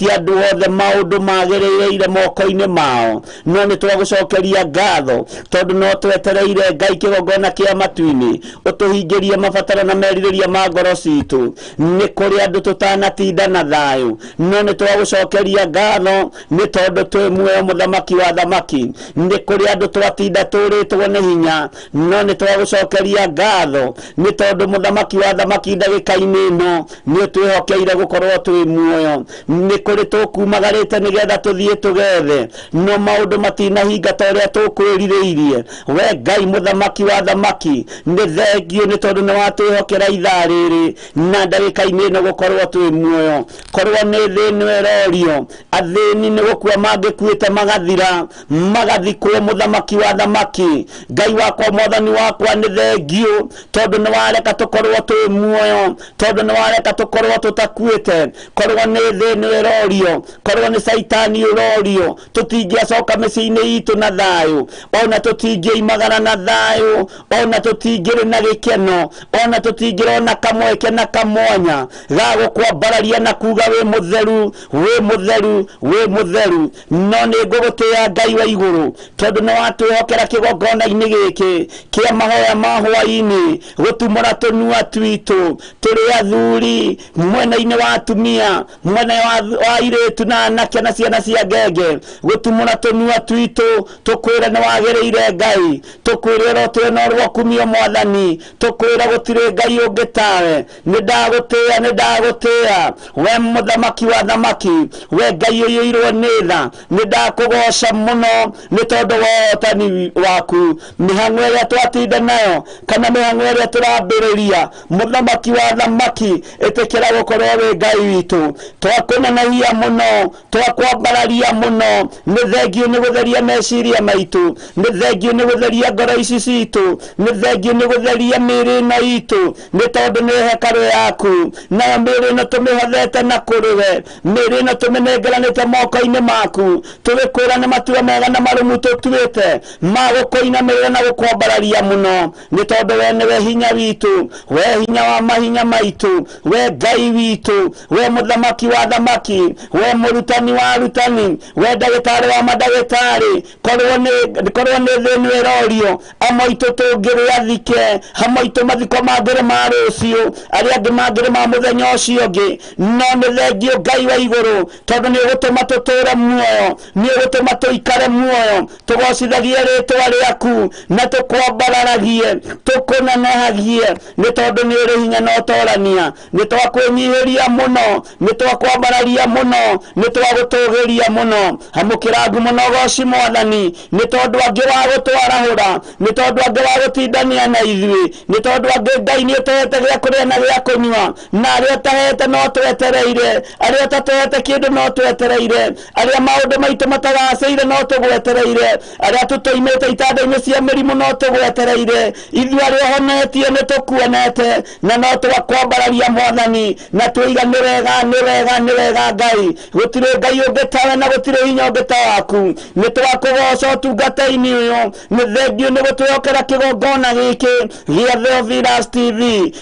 andũ othe maũndũ magĩrĩire moko-inĩ mao, no nĩ twagũcokeria ngatho tondũ no twetereire Ngai kĩgongona kĩa matu-inĩ ũtũhingĩrie mabataro na merirĩria ma ngoro citũ. Nĩ kũrĩ andũ tũtanatinda na thayũ, no nĩ twagũcokeria ngatho nĩ tondũ twĩ muoyo mũthamaki wa thamaki. Nĩ kũrĩ andũ twatinda tũrĩtwo nĩ hinya, no nĩ twagũcokeria ngatho nĩ tondũ mũthamaki wa thamaki ndagĩka-inĩ ĩno nĩ twĩhokeire gũkorwo twĩ muoyo. Nĩ kũrĩ tũkumagarĩte nĩgetha tũthiĩ tũgethe, no maũndũ matinahinga ta ũrĩa tũkwĩrirĩirie. We Ngai mũthamaki wa thamaki, nĩ thengio nĩ tondũ nĩ watwĩhokera ithaa rĩrĩ na ndagĩka-inĩ ĩno gũkorwo twĩ muoyo. Korwo nĩ thĩ ĩno ĩrorio, athĩni nĩ gũkua mangĩkuĩte magathira magathikwo mũthamaki wa thamaki. Ngai wakwa mwathani wakwa nĩ thengio tondũ nĩ wareka tũkorwo twĩ muoyo, tondũ nĩ wareka tũkorwo tũtakuĩte. Korwo nĩ thĩ ĩno ĩrorio, korwo nĩ Saitani ũrorio, tũtingĩacoka mĩciĩ-inĩ itũ na thayũ, ona tũtingĩimagara na thayũ, ona tũtingĩrĩ na gĩkeno, ona tũtingĩrona kamweke na kamwanya ga gũkwambararia na kuga wĩ mũtheru, wĩ mũtheru, wĩ mũtheru. No nĩ ngũgũtĩĩa Ngai wa igũrũ tondũ nĩ watwĩhokera kĩgongona-inĩ gĩkĩ kĩa mahoya ma hwaĩ-inĩ gũtumũra tũnua twitũ tũrĩ athuri, mwena-inĩ wa atumia, mwena wa airĩtu na anake na ciana cia ngenge, gũtumũra tũnua twitũ tũkwĩra nĩ wagĩrĩire Ngai, tũkwĩra ũtũre na ũrwakumio Mwathani, tũkwĩra gũtirĩ Ngai ũngĩ tawe. Nĩ ndagũtĩĩa, nĩ ndagũtĩĩa we mũthamaki wa thamaki, we Ngai ũiyũirwo nĩ tha. Nĩ ndakũgoca mũno nĩ tondũ wa ũhotani waku. Mĩhang'o ĩrĩa twatinda nayo kana mĩhang'o ĩrĩa tũrambĩrĩria, mũthamaki wa thamaki, ĩtĩkĩra gũkorwo wĩ Ngai witũ. Twakũnenehia mũno, twakwambararia mũno. Nĩ thengio nĩ gũtheria meciria maitũ, nĩ thengio nĩ gũtheria ngoro ici citũ, nĩ thengio nĩ gũtheria mĩĩrĩ ĩno itũ, nĩ tondũ nĩ hekarũ yaku. Nayo mĩĩrĩ ĩno tũmĩhothete na kũrĩ we, mĩĩrĩ ĩno tũmĩnengeranĩte moko-inĩ maku. Tũgĩkwĩra nĩ matua mega na marũmu tũtuĩte ma gũkũinamĩrĩra na gũkwambararia mũno, nĩ tondũ we nĩwe hinya witũ, we hinya wa mahinya maitũ, we Ngai witũ, we mũthamaki wa thamaki, we mũrutani wa arutani, we ndagĩtarĩ wa mandagĩtarĩ. Korwo nĩ thĩ ĩno ĩrorio, amwe aitũ tũngĩrĩa thike, hamwe aitũ mathiko mangĩrĩ ma rũciũ, arĩa angĩ mangĩrĩ ma mũthenya ũcio ũngĩ. No nĩ thengio Ngai wa igũrũ tondũ nĩ ũgũtũma tũtũre muoyo, nĩ ũgũtũma tũikare muoyo, tũgocithagie rĩtwa rĩaku na tũkwambararagie, tũkũnenehagie, nĩ tondũ nĩ ũrĩ hinya na ũtorania. Nĩ twakwĩnyihĩria mũno, nĩ twakwambararia mũno, nĩ twagũtũgĩria mũno. Amũkĩra ngumo na ũgoci Mwathani, nĩ tondũ angĩ wa gũtwarahũra, nĩ tondũ angĩ wa gũtindania na ithuĩ, nĩ tondũ angĩ Ngai nĩ ũtũhete gĩa kũrĩa na gĩa kũnyua, na arĩa ũtahete no twetereire, arĩa ũtatũhete kĩndũ no twetereire, arĩa maũndũ maitũ matagacĩire no tũgwetereire, arĩa tũtoimĩte itanda-inĩ cia mĩrimũ no tũgwetereire. Ithuĩ arĩa ũhonetie nĩ tũkuonete na no tũgakwambararia Mwathani na tũiga nĩ wega, nĩ wega, nĩ wega Ngai. Gũtirĩ Ngai ũngĩ tawe na gũtirĩ hinya ũngĩ ta waku. Nĩ twakũgoca ũtungata-inĩ ũyũ, nĩ thengio nĩ gũtwĩhokera kĩgongona gĩkĩ gĩa Theophilus TV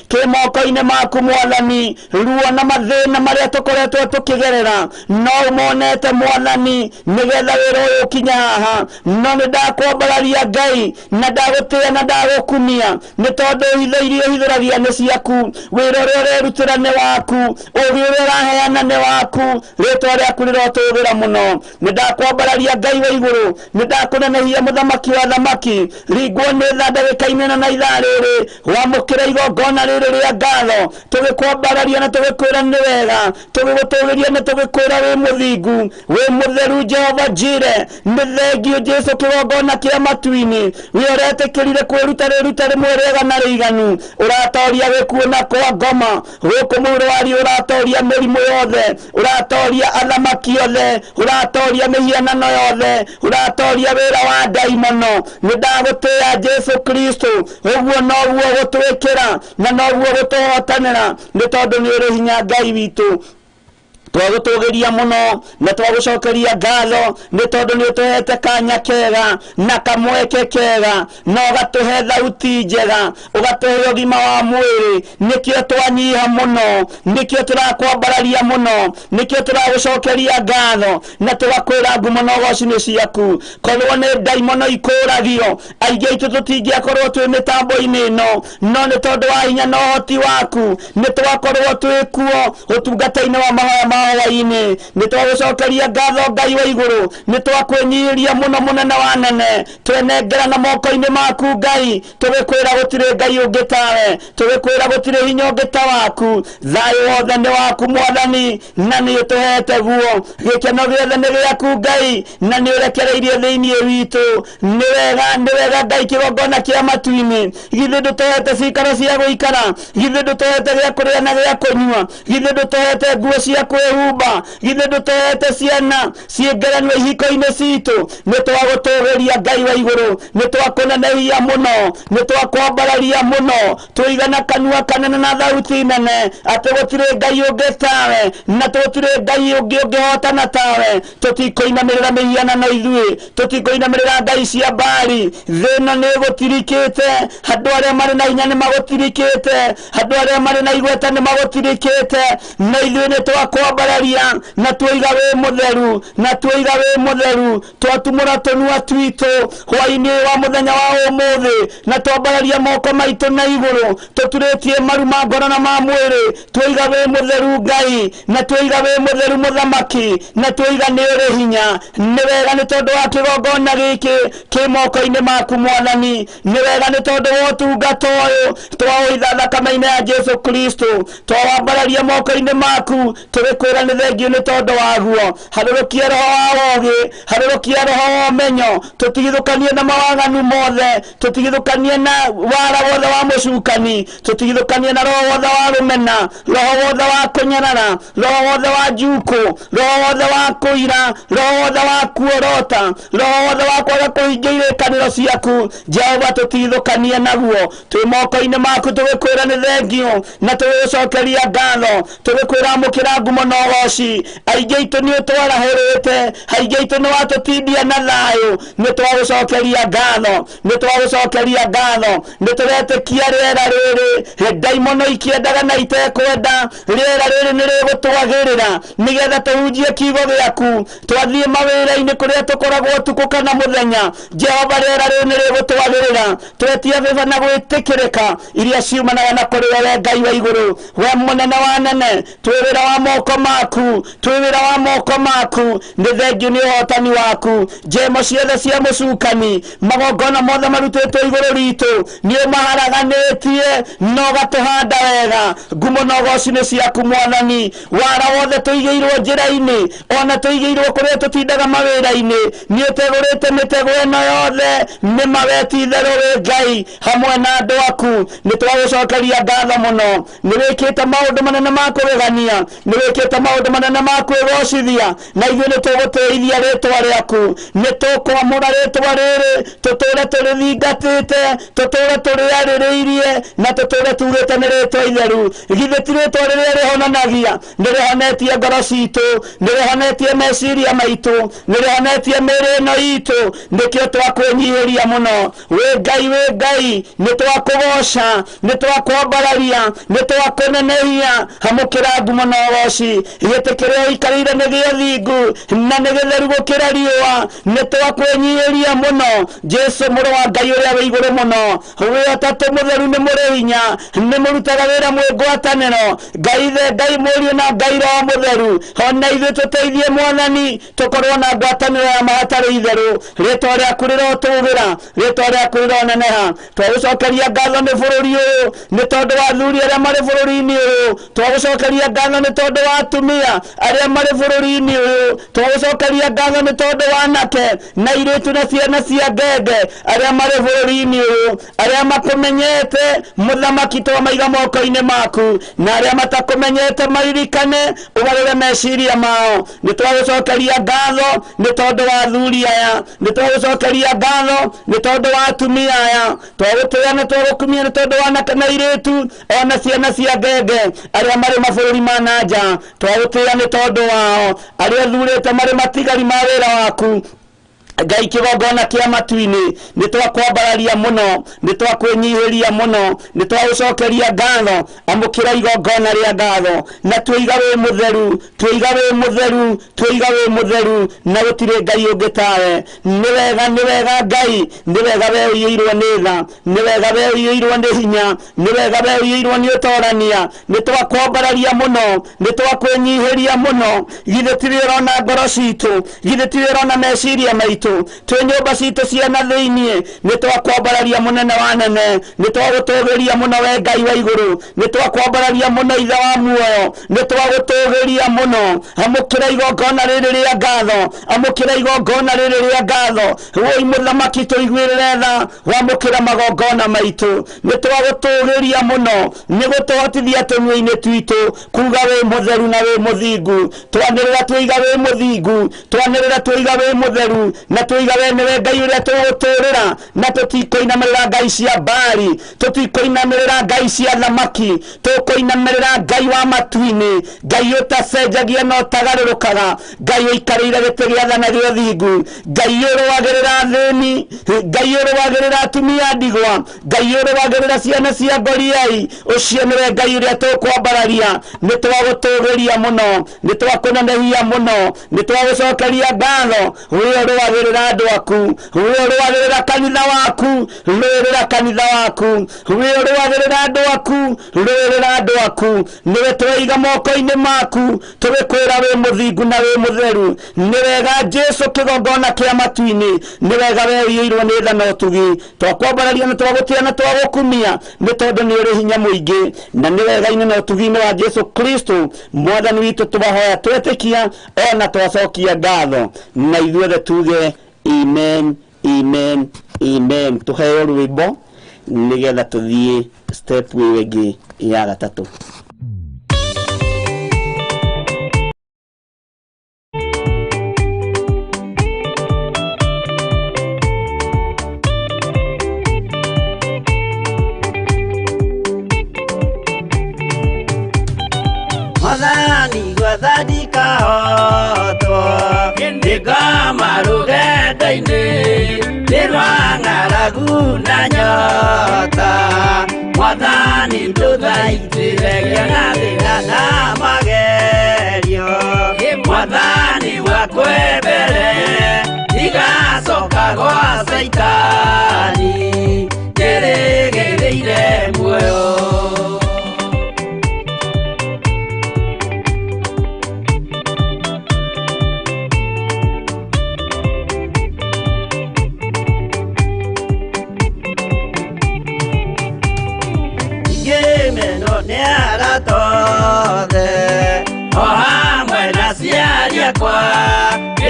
kĩ moko-inĩ maku Mwathani. Ruo na mathĩna marĩa tũkoretwo tũkĩgerera no ũmonete Mwathani nĩgetha wĩra ũyũ ũkinya haha. No nĩ ndakwambararia Ngai na ndagũtĩĩa na ndagũkumia, nĩ tondũ hitho iria ũhithũragia nĩ ciaku, wĩra ũrĩa ũrerutĩra nĩ waku, ũũgĩ ũrĩa ũraheana nĩ waku, rĩtwa rĩaku rĩrotũũgĩra mũno. Nĩ ndakwambararia Ngai wa igũrũ, nĩ ndakũnenehia mũthamaki wa thamaki. Ringwo nĩ tha ndagĩka-inĩ ĩno na ithaa rĩrĩ, wamũkĩra igongona rĩrĩ rĩa ngatho, tũgĩkwambararia na tũgĩkwĩra nĩ wega, tũgĩgũtũũgĩria na tũgĩkwĩra wĩ mũthingu, wĩ mũtheru Jehova Jireh. Nĩ thengio Jesũ kĩgongona kĩa matu-inĩ, we ũretĩkĩrire kwĩruta rĩruta rĩmwe rĩega na rĩiganu, ũratoria gĩkuũ na kwa ngoma, gũkũ mũrũ wari ũratoria mĩrimũ yothe, ũratoria athamaki othe, ũratoria mĩhianano yothe, ũratoria wĩra wa ndaimono. Nĩ ndagũtĩĩa Jesũ Kristo, ũguo noguo gũtwĩkĩra na noguo gũtũhotanĩra, nĩ tondũ nĩ ũrĩ hinya Ngai witũ. twagutugiria muno na twagucokeria ngatho ni tondu ni utuhete kanya kega na kamweke kega na ugatuhe thauti njega ugatuhe ugima wa mwiri nikio twanyiha muno nikio turakwambararia muno nikio turagucokeria ngatho na tugakwira ngumo no gocini ciaku korwo ni daimono ikuragio aingi itu tutingiakorwo twi mitambo-ini ino no ni tondu wa hinya no hoti waku ni twakorwo twi kuo utungata-ini wa mahoya mahoya-ini ni twagucokeria ngatho Ngai wa iguru ni twakwenyiria muno munene wa nene twenengera na moko-ini maku Ngai tugikwira gutire Ngai ungi tawe tugikwira gutire hinya ungi ta waku thayu wothe ni waku Mwathani na ni utuhete guo gikeno giothe ni giaku Ngai na ni urekereirie thiini witu ni wega Ngai kigongona kia matu-ini githe ndutuhete cikaro cia guikara githe ndutuhete gia kuria na gia kunyua githe ndutuhete nguo cia kwihumba githe ndutuhete ciana ciengeranwe ihiko-ini citu ni twagutugiria Ngai wa iguru ni twakunenehia muno ni twakwambararia muno tuigana kanua kanene na thauti nene ati gutire Ngai ungi tawe na tutire Ngai ungi ungihotana tawe tutikoinamirira mihianano ithui tutikoinamirira ngai cia mbari thina ni gutirikite andu aria mari na hinya ni magutirikite andu aria mari na igweta ni magutirikite na ithui ni twakwambararia na tuiga wi mutheru na tuiga wi mutheru twatumura tunua twitu hwaini wa muthenya wa umuthi na twambararia moko maitu na iguru tuturitie maru ma ngoro na ma mwiri tuiga wi mutheru Ngai na tuiga wi mutheru muthamaki na tuiga ni uri hinya ni wega ni tondu wa kigongona giki ki moko-ini maku Mwathani ni wega ni tondu wa utungata uyu twawitha thakame-ini ya Jesu Kristo twawambararia moko-ini maku tugikwira ni thengio ni tondu waguo harurukia roho wa wogi harurukia roho wa umenyo tutigithukanie na mawaganu mothe tutigithukanie na wara wothe wa mucukani tutigithukanie na roho wothe wa rumena roho wothe wa kunyarara roho wothe wa njuku roho wothe wa kuira roho wothe wa kuorota roho wothe wa kwaga kuhingia irekaniro ciaku Jehova tutigithukanie naguo twi moko-ini maku tugikwira ni thengio na tugicokeria ngatho tugikwira mukira ngumo no goci aingi itu ni utwarahurite aingi itu ni watutindia na thayu ni twagucokeria ngatho ni twagucokeria ngatho ni turetikia riera riri daimono ikiendaga na itekwenda riera riri ni rigutwagirira nigetha tuhunjie kiugo giaku twathie mawira-ini kuria tukoragwo tuku kana muthenya Jehova riera riri ni rigutwagirira twetia viva na gwitikirika iria ciumanaga na kuri we Ngai wa iguru we munene wa nene twirira wa moko maku twirira wa moko maku ni thengio ni uhotani waku njemo ciothe cia mucukani magongona mothe marutitwo iguru ritu ni umaharaganitie no gatuhanda wega ngumo no goci-ini ciaku Mwathani wara wothe tuigiirwo njira-ini ona tuigiirwo kuria tutindaga mawira-ini ni utegurite mitego ino yothe ni maweti itheru wi Ngai hamwe na andu aku ni twagucokeria ngatho muno ni wikite maundu manene ma kurigania ni wikite maundu manene ma kwigocithia na ithuĩ ni tugutiithia ritwa riaku ni tukwamura ritwa riri tuture turithingatite tuture turiaririirie na tuture tugite ni ritwa itheru githĩ ti ritwa rĩrĩa rĩhonanagia nĩ rĩhonetie ngoro citu nĩ rĩhonetie meciria maitu nĩ rĩhonetie mĩĩrĩ ĩno itu nĩkĩo twakwĩnyihĩria muno wĩ Ngai nĩ twakũgoca nĩ twakwambararia nĩ twakũnenehia hamũkĩra ngumo na ũgoci gĩtĩ kĩrĩa ũikarĩire nĩ gĩa thingu na nĩ gĩtheru gũkĩra riũa nĩ twakwĩnyihĩria muno Jesu mũrũ wa Ngai ũrĩa wĩ igũrũ muno wĩ Ũtatũ mũtheru nĩ mũrĩ hinya nĩ mũrutaga wĩra mwĩ ngwatanĩro Ngai mũriũ na Ngai Roho mũtheru ona ithuĩ tũteithie Mwathani tũkorwo na ngwatanĩro ya mahatarĩ itherũ rĩtwa rĩaku rĩrotũgĩra rĩtwa rĩaku rĩroneneha twagũcokeria ngatho nĩ bũrũri ũyũ nĩ tondũ wa athuri arĩa marĩ bũrũri-inĩ ũyũ twagũcokeria ngatho nĩ tondũ wa atumia arĩa marĩ bũrũri-inĩ ũyũ twagũcokeria ngatho nĩ tondũ wa anake na airĩtu na ciana cia ngenge arĩa marĩ bũrũri-inĩ ũyũ arĩa makũmenyete mũthamaki twamaiga moko-inĩ maku na arĩa matakũmenyete maririkane ũgarũre meciria mao nĩ twagũcokeria ngatho nĩ tondũ wa athuri aya nĩ twagũcokeria ngatho nĩ tondũ wa atumia aya twagũtĩĩa na twagũkumia nĩ tondũ wa anake na airĩtu ona ciana cia ngenge arĩa marĩ mabũrũri ma nanja twagutira ni tondu wao aria thurite mari matigari ma wira waku Ngai kigongona kia matu-ini ni twakwambararia muno ni twakwenyihiria muno ni twagucokeria ngatho amukira igongona ria ngatho na twiga wi mutheru twiga wi mutheru na gutire Ngai ungi tawe ni wega Ngai ni wega we uiyirwo ni tha ni wega we uiyirwo ni hinya ni wega we uiyirwo ni utorania ni twakwambararia muno ni twakwenyihiria muno githe tirona ngoro citu githe tirona meciria maitu twe nyumba citu ciana thiini ni twakwambararia munene wa nene ni twagutugiria muno we Ngai wa iguru ni twakwambararia muno ithe wa muoyo ni twagutugiria muno amukira igongona riri ria ngatho amukira igongona riri ria ngatho woi muthamaki tuiguirire tha wamukira magongona maitu ni twagutugiria muno ni gutuhotithia tunyuini twitu kuga we mutheru na we muthingu twanirira twiga we muthingu twanirira twiga we mutheru na twiga we niwe Ngai uria tuguturira na tutikoinamirira ngai cia mbari tutikoinamirira ngai cia thamaki tukoinamirira Ngai wa matu-ini Ngai utacenjagia no tagarurukaga Ngai uikarire giti gia thana gia uthingu Ngai uruagirira thini Ngai uruagirira atumia ndigwa Ngai uruagirira ciana cia ngoriai ucio niwe Ngai uria tukwambararia ni twagutugiria muno ni twakunenehia muno ni twagucokeria ngatho we uruagirira andu aku we uruagirira kanitha waku rurira kanitha waku we uruagirira andu aku rurira andu aku niwe twaiga moko-ini maku tugikwira we muthingu na we mutheru ni wega Jesu kigongona kia matu-ini ni wega we uiyirwo ni tha no tugi twakwambararia na twagutia na twagukumia ni tondu ni uri hinya muingi na ni wega ine no tugi-ini wa Jesu Kristo mwathani witu tubahoya twetikia ona twacokia ngatho na ithuothe tuge amen amen amen tuheo rwimbo nigetha tuthie step wengi ya gatatu. Madani gwathani kahoto Ndigama rugenda-ini Ndirwang'aragu na nyota Mwathani nduthaitire na thina na magerio Mwathani wakwe mbere igacoka gwa Saitani Njĩrĩgĩrĩire muoyo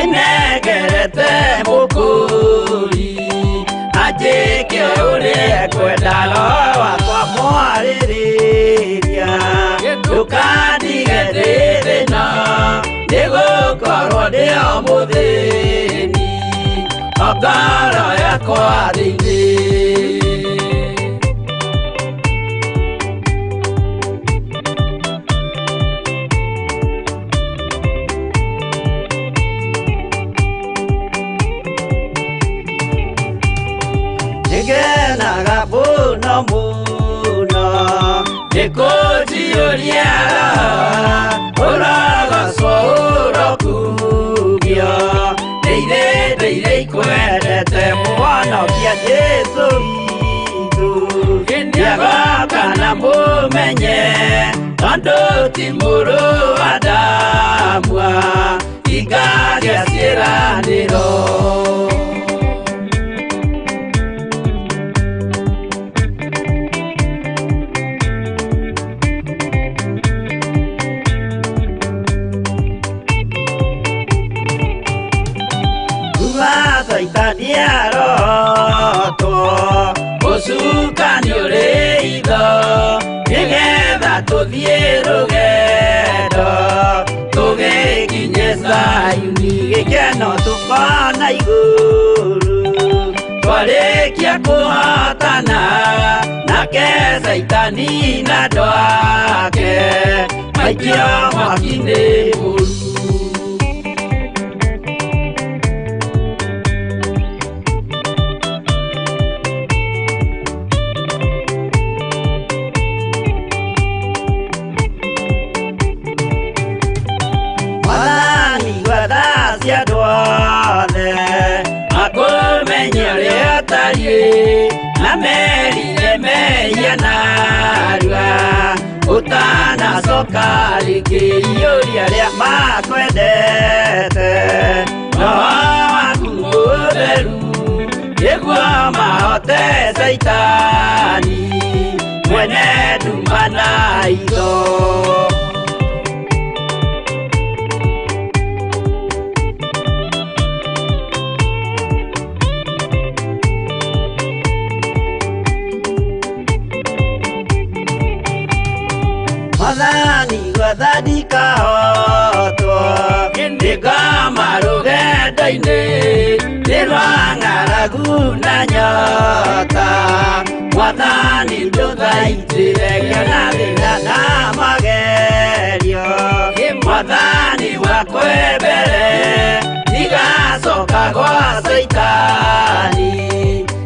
Inegerete mukuri ajike urie kwenda roho wakwa mwaririria ndukandige ndi thina nigukorwo ndio muthini ngoro yakwa thiini Nigenaga muno muno nikujiuria uragacwo urokugio ndeire ikwendete mwonokia Jesu witu ndiagoka na mumenye tondu ti muru wa ndamwa ingagĩa ciĩranĩro Usukani uri itho nigetha tuthie rugendo tugikinye Sayuni gikeno tukona iguru twarĩkia kũhotana nake Saitani na andũ ake maikio mwaki-inĩ mũru. Mwathani gwatha cia andũ othe akũmenye ũrĩa ũtariĩ na merire mehia narua ũtanacoka rĩngĩ iyũria rĩa makwendete roho waku mũtheru nĩguo mahote Saitani mwene nduma na itho. Mwathani gwatha ndikahotwo ndĩngoma rũgendo-inĩ nĩ rwa ng'aragu na nyota. Mwathani ndũthaitĩre ngĩona thĩna na magerio. Mwathani wakwa mbere ndigacoka gwa Saitani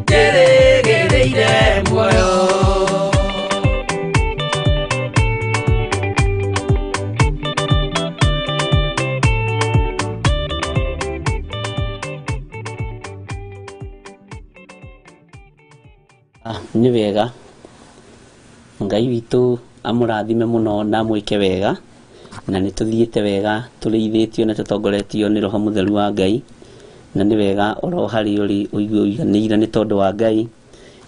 ndĩrĩgĩrĩire muoyo. Nĩ wega Ngai witũ amũrathime mũno na mwĩke wega, na nĩ tũthiĩte wega tũrĩithĩtio na tũtongoretio nĩ Roho Mũtheru wa Ngai, na nĩ wega oro harĩ ũrĩ ũigue ũiganĩire nĩ tondũ wa Ngai,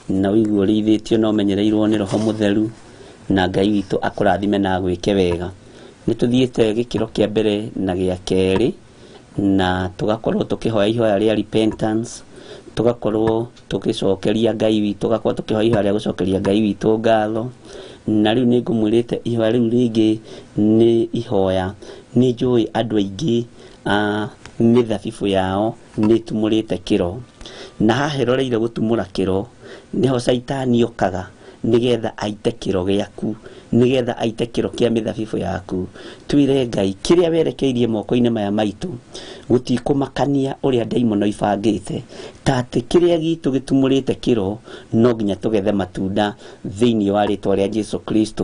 na ũigue ũrĩithĩtio na ũmenyereirwo nĩ Roho Mũtheru, na Ngai witũ akũrathime na gwĩke wega. Nĩ tũthiĩte gĩkĩro kĩa mbere na gĩa kerĩ, na tũgakorwo tũkĩhoya ihoya rĩa repentance, tugakorwo tugicokeria Ngai witũ, tugakorwo tukihoya ihoya rĩa gũcokeria Ngai witũ ngatho. Na rĩu nĩ ngũmwĩrĩte ihoya rĩu rĩngĩ nĩ ihoya nĩ njũĩ andũ aingĩ mĩthabibũ yao nĩ ĩtumũrĩte kĩro, na haha ĩroreire gũtumũra kĩro nĩho Saitani okaga nĩgetha aite kĩro gĩaku, nĩgetha aite kĩro kĩa mĩthabibũ yaku. Twĩre Ngai kĩrĩa werekeirie moko-inĩ maya maitũ gũtikũmakania ũrĩa ndaimono ibangĩte, ta atĩ kĩrĩa gitũ gĩtumũrĩte kĩro no nginya tũgethe matunda thĩinĩ wa rĩtwa rĩa Jesu Kristo.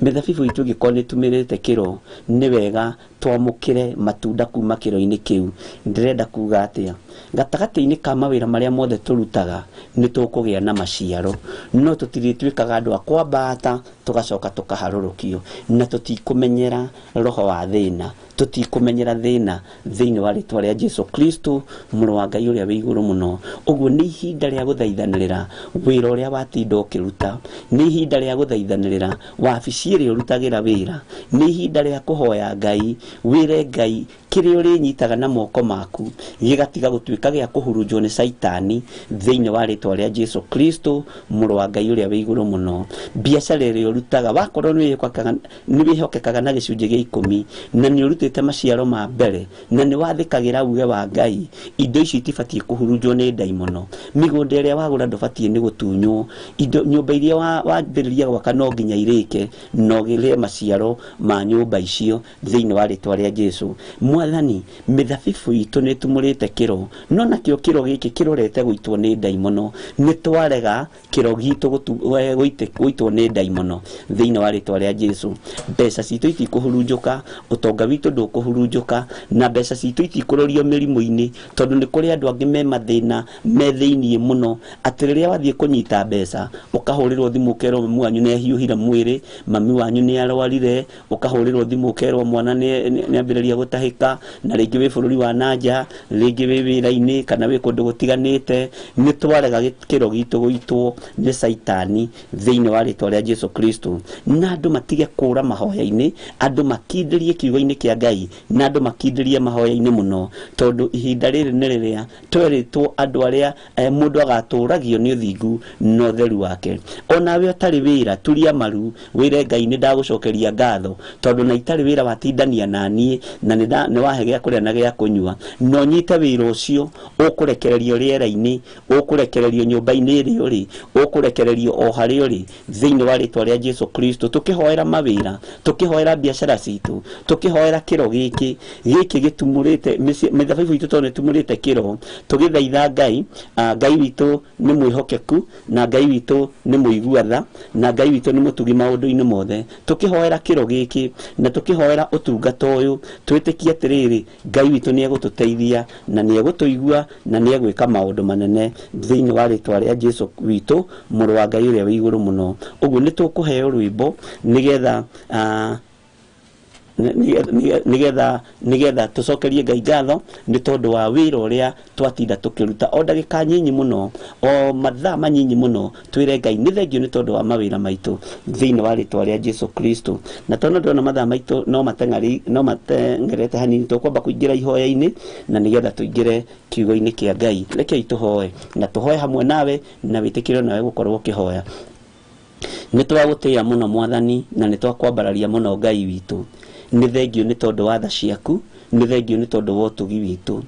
Mĩthabibũ itũ ĩngĩkorwo nĩ ĩtumũrĩte kĩro, nĩ wega twamũkĩre matunda kuma kĩro-inĩ kĩu. Ndĩrenda kuga atĩa? Gatagatĩ-inĩ ka mawĩra marĩa mothe tũrutaga nĩ tũkũgĩa na maciaro, no tũtirĩtuĩkaga andũ a kwambata tũgacoka tũkaharũrũkio, na tũtikũmenyera roho wa thĩna, tũtikũmenyera thĩna thĩinĩ wa rĩtwa rĩa Jesu Kristo mũrũ wa Ngai ũrĩa wĩ igũrũ mũno. Ũguo nĩ ihinda rĩa gũthaithanĩrĩra wĩra ũrĩa watinda ũkĩruta, nĩ ihinda rĩa gũthaithanĩrĩra wabici ĩrĩa ũrutagĩra wĩra, nĩ ihinda rĩa kũhoya Ngai, wĩre Ngai kĩrĩa ũrĩnyitaga na moko maku gĩgatiga gũtuĩka gĩa kũhurunjwo nĩ Saitani thĩinĩ wa rĩtwa rĩa Jesu Kristo mũrũ wa Ngai ũrĩa wĩ igũrũ mũno. Biacara ĩrĩa ũrutaga wakorwo nĩ wĩhokekaga na gĩcunjĩ gĩa 10 na nĩ ũrutĩte maciaro ma mbere na nĩ wathĩkagĩra uge wa Ngai, indo ici itibatiĩ kũhurunjwo nĩ ndaimono. Mĩgũnda ĩrĩa wagũra ndũbatiĩ nĩ gũtunywo, nyũmba iria wambĩrĩria gwaka no nginya irĩke na ũgĩrĩe maciaro ma nyũmba icio thĩinĩ wa rĩtwa rĩa Jesu. Mwathani, mĩthabibũ itũ nĩ ĩtumũrĩte kĩro, no nakĩo kĩro gĩkĩ kĩrorete gũitwo nĩ ndaimono. Nĩ twarega kĩro gitũ gũitwo nĩ ndaimono thĩinĩ wa rĩtwa rĩa Jesu. Mbeca citũ itikũhurunjũka, ũtonga witũ ndũkũhurunjũka, na mbeca citũ itikũrorio mĩrimũ-inĩ, tondũ nĩ kũrĩ andũ angĩ me mathĩna me thĩinĩ mũno, atĩ rĩrĩa wathiĩ kũnyita mbeca ũkahũrĩrwo thimũ ũkerwo mami wanyu nĩ ahiũhire mwĩrĩ, mami wanyu nĩ arwarire, ũkahũrĩrwo thimũ ũkerwo mwana nĩ ambĩrĩria gũtahĩka, na rĩngĩ wĩ bũrũri wa nanja, rĩngĩ wĩ wĩra-inĩ kana wĩ kũndũ gũtiganĩte. Nĩ twarega kĩro gitũ gũitwo nĩ Saitani thĩinĩ wa rĩtwa rĩa Jesu Kristo, na andũ matige kũra mahoya-inĩ, andũ makindĩrie kiugo-inĩ kĩa Ngai na andu makindirie mahoya-ini muno tondu ihinda riri ni riria tweritwo andu aria mundu agaturagio ni uthingu no utheru wake. Onawe utari wira turia maru wire Ngai ni ndagucokeria ngatho tondu na itari wira watindania nanie na ni wahe gya kuria na gya kunyua no nyite wira ucio ukurekererio riera-ini ukurekererio nyumba-ini iri uri ukurekererio o hari uri thiini wa ritwa ria Jesu Kristo tukihoera mawira tukihoera biashara citu tukihoera kiro giki gitumurite mithabaibu itu tone tumurite kiro tugithaitha Ngai Ngai witu ni mwihokeku na Ngai witu ni muiguatha na Ngai witu ni mutugi maundu-ini mothe tukihoera kiro giki na tukihoera utungata uyu twitikie atiriri Ngai witu ni egututeithia na ni egutuigua na ni egwika maundu manene thiini wa ritwa ria Jesu witu muru wa Ngai uria wi iguru muno. Uguo ni tukuheo rwimbo nigetha nigetha tucokerie Ngai ngatho ni tondu wa wira uria twatinda tukiruta o ndagika nyinyi muno o mathaa manyinyi muno twire Ngai ni thengio ni tondu wa mawira maitu thiini wa ritwa ria Jesu Kristo. Na tondu ndona mathaa maitu no matengerete hanini tukwamba kuingira ihoya-ini na nigetha tuingire kiugo-ini kia Ngai. Rekei tuhoe na tuhoe hamwe nawe na witikire nawe gukorwo ukihoya. Ni twagutia muno Mwathani na ni twakwambararia muno Ngai witu. Ni thengio ni tondu wa tha ciaku ni thengio ni tondu wa utugi witu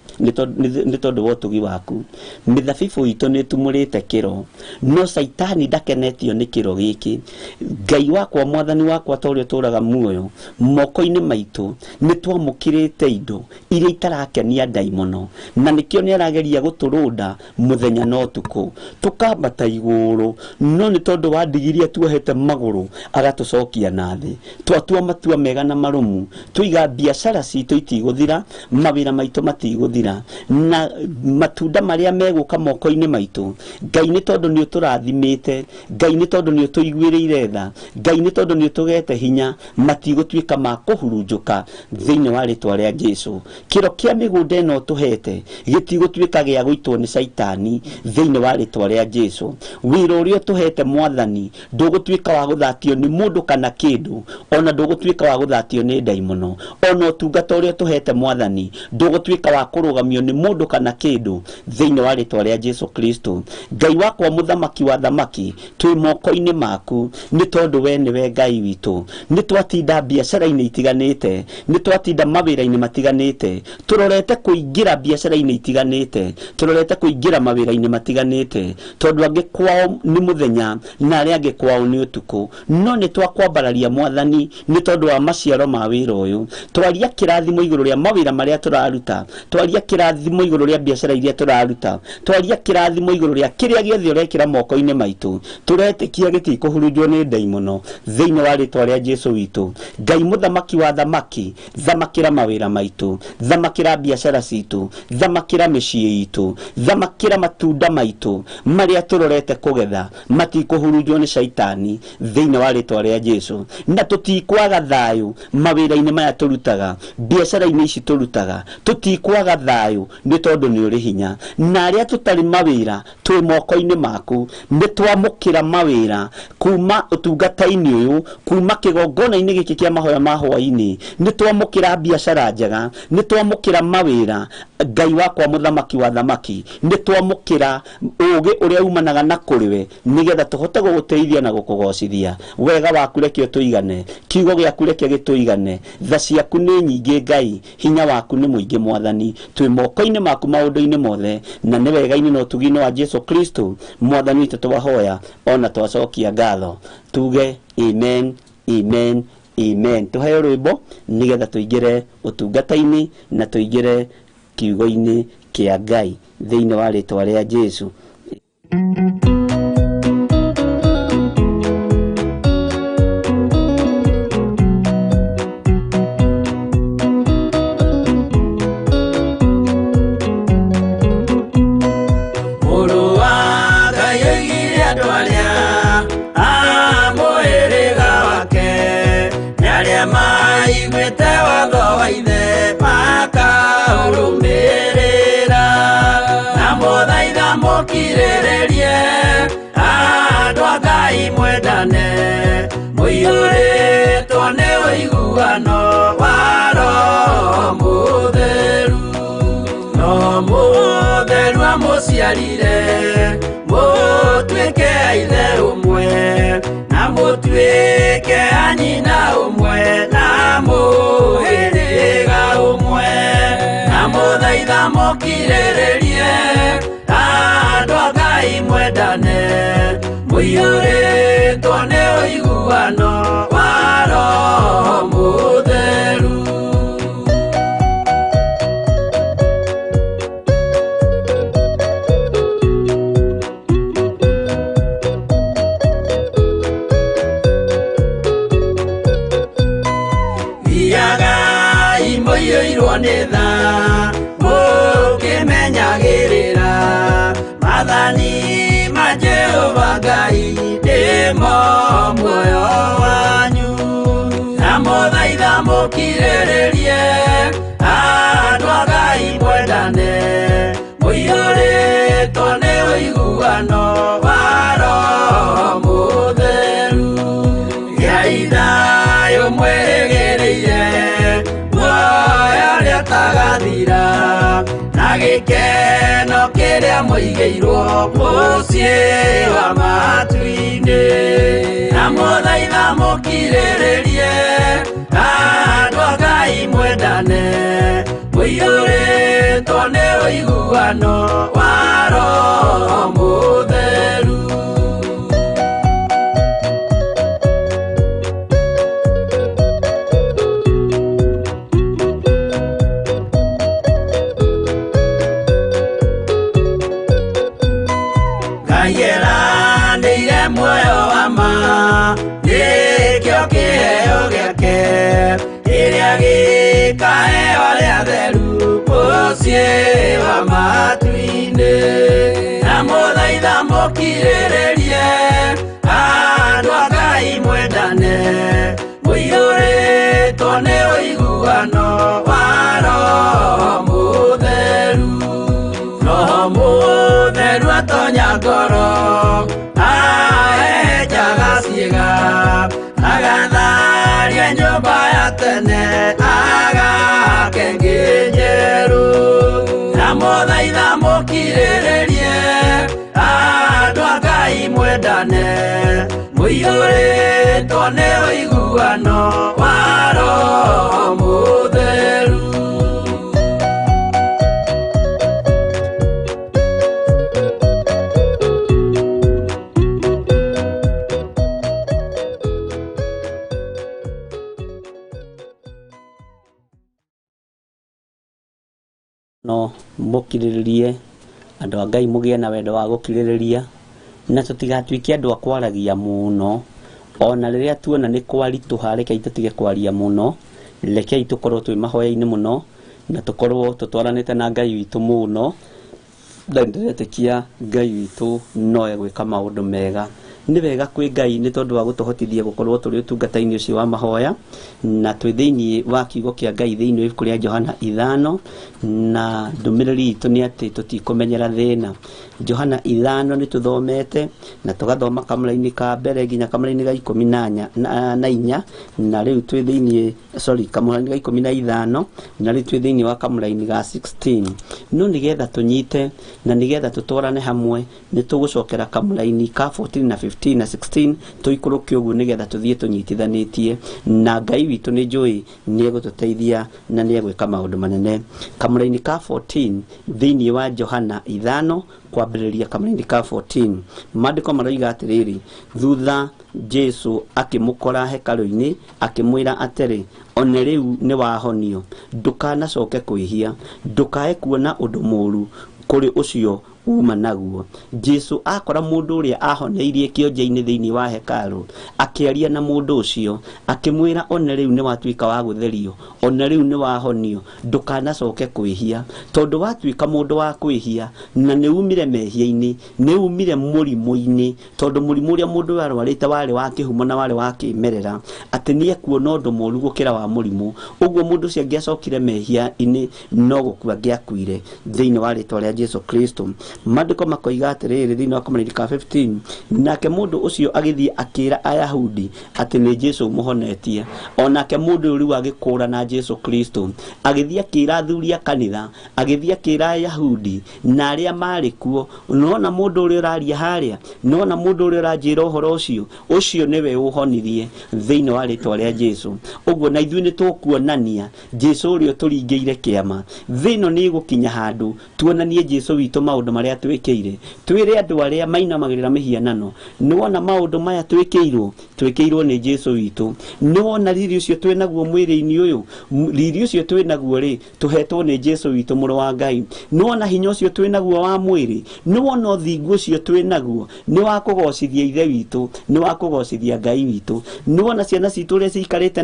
ni tondu wa utugi waku. Mithabibu itu ni tumurite kiro no Saitani ndakenetio ni kiro giki. Ngai wakwa Mwathani wakwa torio turaga muoyo moko-ini maitu ni twamukirite indo iria itarakenia Ngai muno na nikio ni arageria guturunda muthenya no tuku tukambata iguru no ni tondu wa ndigiria tuohete maguru agatucokia nathi twatua matua mega na marumu tuiga biashara citu itiguthira mawira maitu matiguthira na matunda maria meguka moko-ini maitu. Ngai ni tondu ni uturathimite Ngai ni tondu ni utuiguirire tha Ngai ni tondu ni utugete hinya matigutwika ma kuhurunjuka thiini wa ritwa ria Jesu. Kiro kia migunda ino tuhete gitigutwika gia guitwo ni Saitani thiini wa ritwa ria Jesu. Wira uria tuhete Mwathani ndugutwika wa guthatio ni mundu kana kindu ona ndugutwika wa guthatio ni daimono ona utungata uria tuhete Mwathani ndugutwika wa kurugamio ni mundu kana kindu thiini wa ritwa ria Jesu Kristo. Ngai wakwa muthamaki wa thamaki twi moko-ini maku ni tondu we niwe Ngai witu. Ni twatinda biashara-ini itiganite ni twatinda mawira-ini matiganite turorete kuingira biashara-ini itiganite turorete kuingira mawira-ini matiganite tondu angi kwao ni muthenya na aria angi kwao ni utuku no ni twakwambararia Mwathani ni tondu wa maciaro ma wira uyu. Twaria kirathimo iguru ria mawira maria turaruta twaria kirathimo iguru ria biashara iria turaruta twaria kirathimo iguru ria kiria giothe urekira moko-ini maitu turetikia gitikuhurunjwo ni daimono thiini wa ritwa ria Jesu witu. Ngai muthamaki wa thamaki thamakira mawira maitu thamakira biashara citu thamakira micii itu thamakira matunda maitu maria turorete kugetha matikuhurunjwo ni Saitani thiini wa ritwa ria Jesu. Na tutikwaga thayu mawira-ini maya turutaga biashara-ini ici turutaga tutikwaga thayu ni tondu ni uri hinya na aria tutari mawira twi moko-ini maku ni twamukira mawira kuma utungata-ini uyu kuma kigongona-ini giki kia mahoya ma hwaini ni twamukira biashara njega ni twamukira mawira. Ngai wakwa muthamaki wa thamaki ni twamukira ugi uria umanaga na kuriwe nigetha tuhote guguteithia na gukugocithia wega waku rekio tuigane kiugo giaku rekio gituigane tha ciaku ni nyingi Ngai hinya waku ni muingi Mwathani twi moko-ini maku maundu-ini mothe na ni wega-ini no tugino wa Jesu Kristo Mwathani witu twahoya ona twacokia ngatho tuge amen amen amen. Tuheo rwimbo nigetha tuingire utungata-ini na tuingire kiugo-ini kia Ngai thiini wa ritwa ria Jesu. Kirererie andu a Ngai mwendane muiyuritwo ni uiguano wa Roho waciarire mũtuĩke ithe ũmwe na mũtuĩke anyina ũmwe na mũhĩrĩga ũmwe na mũthaitha mũkirĩrĩrie andũ a Ngai mwendane mũiyũrĩtwo nĩ ũiguano wa Roho Mũtheru. Thiagai mũiyũirwo nĩ tha mũkĩmenyagĩrĩra mathani ma Jehova Ngai nĩmo muoyo wanyu na mũthaitha mũkirĩrĩrie andũ a Ngai mwendane mũiyũrĩtwo nĩ ũiguano wa Roho Mũtheru. Gĩai thayũ mwĩrĩgĩrĩire muoyo ũrĩa ũtagathira na gĩkeno kĩrĩa mũigĩirwo mũciĩ wa matu-inĩ na mũthaitha mũkirĩrĩrie andũ a Ngai mwendane mũiyũrĩtwo nĩ ũiguano wa Roho Mũtheru. Nĩire muoyo wa ma nĩkĩo kĩheo gĩake kĩrĩa gĩkaheo arĩa atheru mũciĩ wa matu-inĩ na mũthaitha mũkirĩrĩrie andũ a Ngai mwendane mũiyũrĩtwo nĩ ũiguano wa Roho Mũtheru. Roho Mũtheru atonya ngoro ahejaga ciĩga agatharia nyũmba ya tene agake ngĩ njerũ na mũthaitha mũkirĩrĩrie andũ a Ngai mwendane mũiyũrĩtwo nĩ ũiguano wa Roho Mũtheru. No mũkirĩrĩrie andũ a Ngai mũgĩe na wendo wa gũkirĩrĩria na tũtigatuĩke andũ a kwaragia mũno ona rĩrĩa tuona nĩ kwaritũha rekei tũtige kwaria mũno rekei tũkorwo twĩ mahoya-inĩ mũno na tũkorwo tũtwaranĩte na Ngai witũ mũno na ndĩretĩkia Ngai witũ no egwĩka maũndũ mega. Nĩ wega kwĩ Ngai nĩ tondũ wa gũtũhotithia gũkorwo tũrĩ ũtungata-inĩ ũcio wa mahoya na twĩ thĩinĩ wa kiugo kĩa Ngai thĩinĩ wa ibuku rĩa Johana 5 na ndũmĩrĩri itũ nĩ atĩ tũtikũmenyera thĩna. Johana 5 nĩ tũthomete na tũgathoma kamũra-inĩ ka mbere nginya kamũra-inĩ ga 14 na rĩu twĩ thĩinĩ kamũra-inĩ ga 15 na rĩu twĩ thĩinĩ wa kamũra-inĩ ga 16. No nĩgetha tũnyite na nĩgetha tũtwarane hamwe nĩ tũgũcokera kamũra-inĩ ka 14 na 15 na 16 tũikũrũke ũguo nĩgetha tũthiĩ tũnyitithanĩtie na Ngai witũ nĩ njũĩ nĩ egũtũteithia na nĩ egwĩka maũndũ manene. Kamũra-inĩ ka 14 thĩinĩ wa Johana 5 kwambĩrĩria kamũra-inĩ ka 14 maandĩko maroiga atĩrĩrĩ, thutha Jesu akĩmũkora hekarũ-inĩ akĩmwĩra atĩrĩ, one rĩu nĩ wahonio, ndũkanacoke kwĩhia, ndũkae kuona ũndũ mũũru kũrĩ ũcio uma naguo. Jesu akora mũndũ ũrĩa ahoneirie kĩonje-inĩ thĩinĩ wa hekarũ akĩaria na mũndũ ũcio akĩmwĩra, one rĩu nĩ watuĩka wa gũtherio, one rĩu nĩ wahonio, ndũkanacoke kwĩhia. Tondũ watuĩka mũndũ wa kwĩhia na nĩ umire mehia-inĩ, nĩ umire mũrimũ-inĩ, tondũ mũrimũ ũrĩa mũndũ arwarĩte warĩ wa kĩhumo na warĩ wa kĩmerera, atĩ nĩ ekuona ũndũ mũũru gũkĩra wa mũrimũ. Ũguo mũndũ ũcio angĩacokire mehia-inĩ no gũkua angĩakuire thĩinĩ wa rĩĩtwa rĩa Jesu Kristo. Maandĩko makoiga atĩrĩrĩ thĩinĩ wa Korinitho ka 15, nake mũndũ ũcio agĩthiĩ akĩra Ayahudi atĩ nĩ Jesũ mũhonetie. Onake mũndũ ũrĩa agĩkũũra na Jesũ Kristo agĩthiĩ akĩra athuri a kanitha, agĩthiĩ akĩra Ayahudi na arĩa marĩ kuo. Nona mũndũ ũrĩa ũraria harĩa, nona mũndũ ũrĩa ũranjĩra ũhoro ũcio nĩwe ũhonirie thĩinĩ wa rĩĩtwa rĩa Jesũ. Ũguo na ithuĩ nĩ tũkuonania Jesũ ũrĩa tũringĩire kĩama. Thĩno nĩ gũkinya handũ tuonanie Jesũ witũ maũndũ marĩa twĩkĩire, twĩre andũ arĩa mainamagĩrĩra mĩhianano, nĩ wona maũndũ maya twĩkĩirwo nĩ Jesũ witũ. Nĩ wona riri ũcio twĩnaguo mwĩrĩ-inĩ ũyũ, riri ũcio twĩnaguo rĩ, tũhetwo nĩ Jesũ witũ mũrũ wa Ngai. Nĩ wona hinya ũcio twĩnaguo wa mwĩrĩ, nĩ wona ũthingu ũcio twĩnaguo nĩ wa kũgocithia ithe witũ, nĩ wa kũgocithia Ngai witũ. Nĩ wona ciana citũ ũrĩa cikarĩte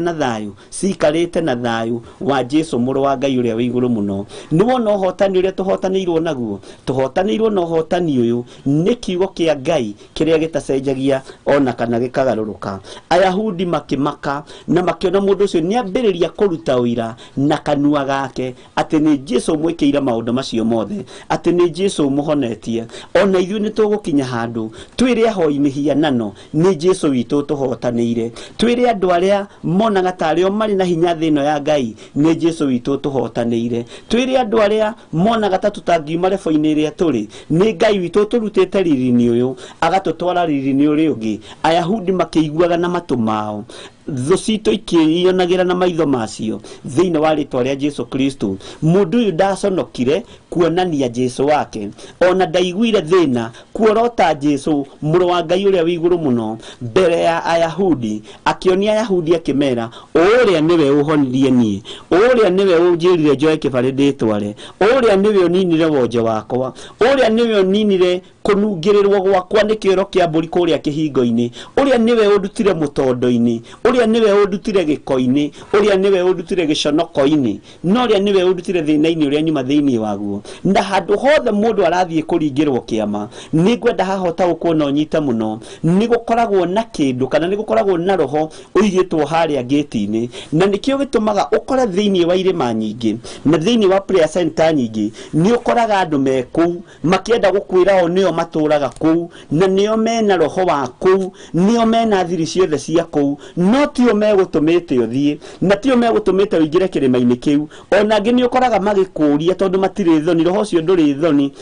na thayũ wa Jesũ mũrũ wa Ngai ũrĩa wĩ igũrũ mũno. Nĩ wona ũhotani ũrĩa tũhotanĩirwo naguo, tũhotanĩirwo na ũhotani ũyũ nĩ kiugo kĩa Ngai kĩrĩa gĩtacenjagia ona kana gĩkagarũrũka. Ayahudi makĩmaka na makĩona mũndũ ũcio nĩ ambĩrĩria kũruta ũira na kanua gake atĩ nĩ Jesũ mwĩkĩire maũndũ macio mothe, atĩ nĩ Jesũ mũhonetie. Ona ithuĩ nĩ tũgũkinya handũ twĩre ahoi mĩhianano nĩ Jesũ witũ tũhotanĩire, twĩre andũ arĩa monaga tarĩ o marĩ na hinya thĩ ĩno ya Ngai nĩ Jesũ witũ tũhotanĩire, twĩre andũ arĩa monaga ta tũtangiuma rebo-inĩ ĩrĩa tũrĩ nĩ Ngai witũ tũrutĩte riri-inĩ ũyũ agatũtwara riri-inĩ ũrĩa ũngĩ. Ayahudi makĩiguaga na matũ mao, thũ citũ ikĩionagĩra na maitho macio thĩinĩ wa rĩĩtwa rĩa Jesũ Kristo. Mũndũ ũyũ ndaconokire kuonania Jesũ wake, ona ndaiguire thĩna kuorota Jesũ mũrũ wa Ngai ũrĩa wĩ igũrũ mũno mbere ya Ayahudi, akĩonia Ayahudi akĩmera ũrĩa nĩwe ũhonirie niĩ, ũrĩa nĩwe ũnjĩrire njoe kĩbarĩ ndĩtware, ũrĩa nĩwe ũninire wonje wakwa, ũrĩa nĩwe ũninire kũnungĩrĩrwo gwakwa nĩ kĩoro kĩa mbũri kũrĩa kĩhingo-inĩ, ũrĩa nĩwe ũndutire mũtondo-inĩ, ũrĩa nĩwe ũndutire gĩko-inĩ, ũrĩa nĩwe ũndutire gĩconoko-inĩ, no ũrĩa nĩwe ũndutire thĩna-inĩ ũrĩa nyuma thĩinĩ waguo. Na handũ hothe mũndũ arathiĩ kũringĩrwo kĩama, nĩ ngwenda hahota gũkuona ũnyite mũno, nĩ gũkoragwo na kĩndũ kana nĩ gũkoragwo na roho ũigĩtwo harĩa ngĩti-inĩ, na nĩkĩo gĩtũmaga ũkore thĩinĩ wa irĩma nyingĩ na thĩinĩ wa prayer center nyingĩ nĩ ũkoraga andũ me kũu makĩenda gũkwĩra o nĩo matũraga kũu na nĩo mena roho wa kũu, nĩo mena thiri ciothe cia kũu, no tio megũtũmĩte ũthiĩ na tio megũtũmĩte ũingĩre kĩrĩma-inĩ kĩu. Ona angĩ nĩ ũkoraga magĩkũria tondũ matirĩ thoni, roho ũcio ndũrĩ thoni,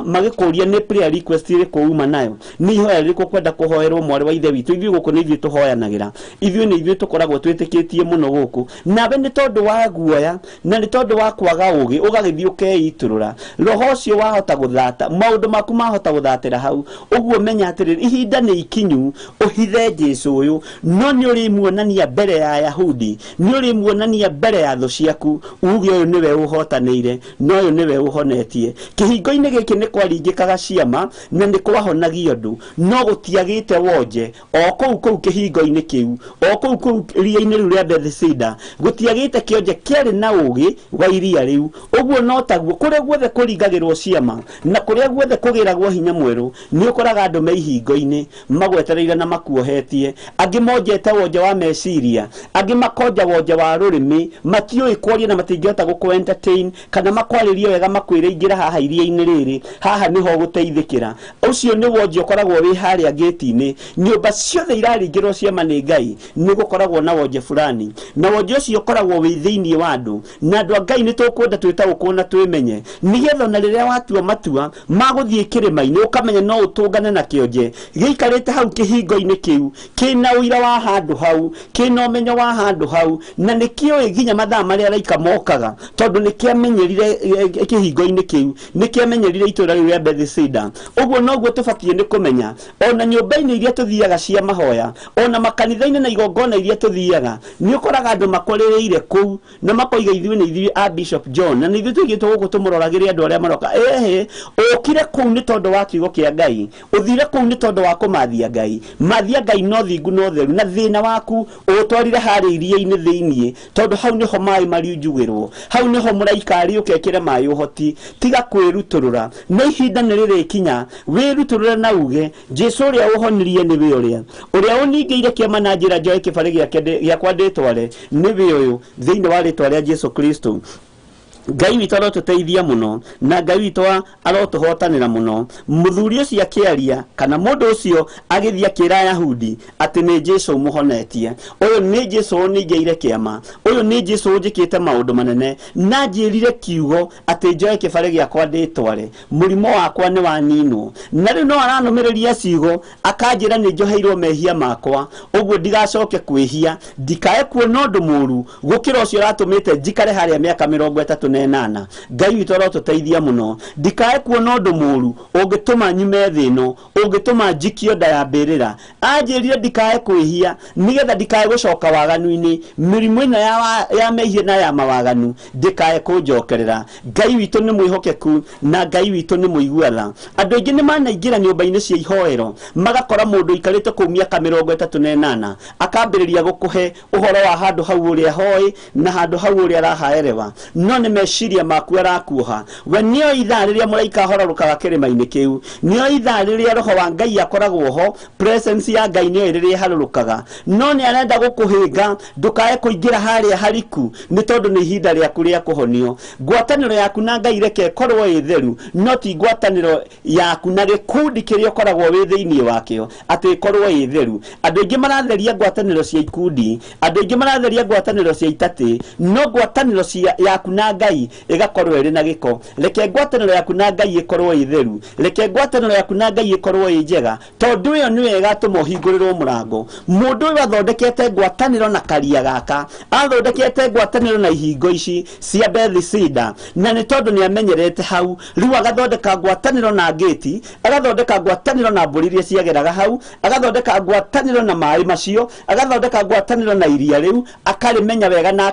magĩkũria nĩ prayer request ĩrĩkũ uma nayo, nĩ ihoya rĩrĩkũ kwenda kũhoerwo mwarĩ wa ithe witũ. Ithuĩ gũkũ nĩ ithuĩ tũhoyanagĩra, ithuĩ nĩ ithuĩ tũkoragwo twĩtĩkĩtie mũno gũkũ, nawe nĩ tondũ wa guoya na nĩ tondũ wa kwaga ũgĩ ũgagĩthiĩ ũkeitũrũra, roho ũcio wahota gũthata maũndũ maku mahota gũthatĩra hau. Ũguo menya atĩrĩrĩ, ihinda nĩ ikinyu ũhithe Jesũ ũyũ, no nĩ ũrĩmuonania mbere ya Ayahudi, nĩ ũrĩmuonania mbere ya thũ ciaku, uge ũyũ nĩwe ũhotanĩire no ũyũ nĩwe ũhonetie. Kĩhingo-inĩ gĩkĩ nĩ kwaringĩkaga ciama na nĩ kwahonagio andũ, no gũtiagĩte wonje o kũu kĩhingo-inĩ kĩu, o kũu iria-inĩ rĩu rĩa Bethesda gũtiagĩte kĩonje kĩarĩ na ũgĩ wa iria rĩu. Ũguo no taguo kũrĩa guothe kũringagĩrwo ciama na kũrĩa guothe kũgĩragwo hinya mwerũ, nĩ ũkoraga andũ me ihingo-inĩ magwetereire na makuohetie, angĩ monjete wonje wa meciria, angĩ makonja wonje wa rũrĩmĩ, matiũĩ kwaria na matingĩhota gũkũ entertain kana makwarĩria wega makwĩre ingĩra haha iria-inĩ rĩrĩ, haha nĩho gũteithĩkĩra. Ũcio nĩ wonje ũkoragwo wĩ harĩa gĩti-inĩ. Nyũmba ciothe iraringĩrwo ciama nĩ Ngai nĩ gũkoragwo na wonje fulani, na wonje ũcio ũkoragwo wĩ thĩinĩ wa andũ, na andũ a Ngai nĩ tũkwenda twĩtaũkwo na twĩmenye, nĩgetha na rĩrĩa watua matua magũthiĩ kĩrĩma-inĩ ũkamenya no ũtũngane na kĩonje gĩikarĩte hau kĩhingo-inĩ kĩu, kĩna ũira wa handũ hau, kĩna ũmenyo wa handũ hau, na nĩ kĩoĩ nginya mathaa marĩa araika mokaga, tondũ nĩ kĩamenyerire kĩhingo-inĩ kĩu, nĩ kĩamenyerire itũũra rĩu rĩa Bethesda. Ũguo noguo tũbatiĩ nĩ kũmenya, ona nyũmba-inĩ iria tũthiaga cia mahoya, ona makanitha-inĩ na igongona iria tũthiaga, nĩ ũkoraga andũ makũrĩrĩire kũu na makoiga ithuĩ nĩ ithuĩ a Bishop John, na nĩ ithuĩ tũigĩtwo gũkũ tũmũroragĩre andũ arĩa maroka. Ũkire kũu nĩ tondũ wa kiugo kĩa Ngai, ũthire kũu nĩ tondũ wa kũmathia Ngai, mathia Ngai no thingu no theru, na thĩna waku ũtwarire harĩa iria-inĩ thĩinĩ, tondũ hau nĩho maĩ mariunjugĩrwo, hau nĩho mũraika arĩũka ekĩre maĩ ũhoti. Tiga kwĩrutũrũra, na ihinda nĩ rĩrĩkinya wĩrutũrũre na uge Jesũ ũrĩa ũhonirie nĩwe ũrĩa ũningĩire kĩama na njĩra njoe kĩbarĩ gĩakwa ndĩtware, nĩwe ũyũ thĩinĩ wa rĩĩtwa rĩa Jesũ Kristo. Ngai witũ arotũteithia mũno na Ngai witũ arotũhotanĩra mũno. Mũthuri ũcio akĩaria kana mũndũ ũcio agĩthiĩ akĩra Ayahudi atĩ nĩ Jesũ mũhonetie. Ũyũ nĩ Jesũ nĩngĩire kĩama, ũyũ nĩ Jesũ njĩkĩte maũndũ manene na njĩrire kiugo atĩ njoe kĩbarĩ gĩakwa ndĩtware, mũrimũ wakwa nĩ waninwo. Na rĩu no aranũmĩrĩria ciugo akanjĩra nĩ njoheirwo mehia makwa, ũguo ndigacoke kwĩhia, ndikae kuona ũndũ mũũru gũkĩra ũcio aratũmĩte njikare harĩa mĩaka 38. Ngai witũ arotũteithia mũno, ndikae kuona ũndũ mũũru ũngĩtũma nyume thĩ ĩno, ũngĩtũma njikio nda ya mbĩrĩra. Anjĩrire ndikae kwĩhia nĩgetha ndikae gũcoka waganu-inĩ, mĩrimũ ĩno ya mehia na ya mawaganu ndikae kũnjokerera. Ngai witũ nĩ mwĩhokeku na Ngai witũ nĩ mũiguatha. Andũ aingĩ nĩ manaingĩra nyũmba-inĩ cia ihoero magakora mũndũ ikarĩte kũu mĩaka 38 akambĩrĩria gũkũhe ũhoro wa handũ hau ũrĩa hoĩ na handũ hau ũrĩa arahaerewa, no nĩ meciria maku arakuoha. We nĩo ithaa rĩrĩa mũraika ahororokaga kĩrĩma-inĩ kĩu, nĩo ithaa rĩrĩa roho wa Ngai akoragwo ho, presence ya Ngai nĩyo rĩrĩa harũrũkaga, no nĩ arenda gũkũhĩnga ndũkae kũingĩra harĩa hariku, nĩ tondũ nĩ ihinda rĩaku rĩa kũhonio. Ngwatanĩro yaku na Ngai reke ĩkorwo ĩ theru, no ti ngwatanĩro yaku na gĩkundi kĩrĩa ũkoragwo wĩ thĩinĩ wakĩo atĩ ĩkorwo ĩ theru. Andũ aingĩ maratheria ngwatanĩro cia ikundi, andũ aingĩ maratheria ngwatanĩro cia itatĩ, no ngwatanĩro yaku na Ngai ĩgakorwo ĩrĩ na gĩko. Reke ngwatanĩro yaku na Ngai ĩkorwo ĩ theru, reke ngwatanĩro yaku na Ngai ĩkorwo ĩ njega, tondũ ĩyo nĩyo ĩgatũma ũhingũrĩrwo mũrango. Mũndũ ũyũ athondekete ngwatanĩro na karia gaka, athondekete ngwatanĩro na ihingo ici cia Bethesda, na nĩ tondũ nĩ amenyerete hau. Rĩu agathondeka ngwatanĩro na ngĩti, agathondeka ngwatanĩro na mbũri iria ciageraga hau, agathondeka ngwatanĩro na maaĩ macio, agathondeka ngwatanĩro na iria rĩu, akarĩmenya wega na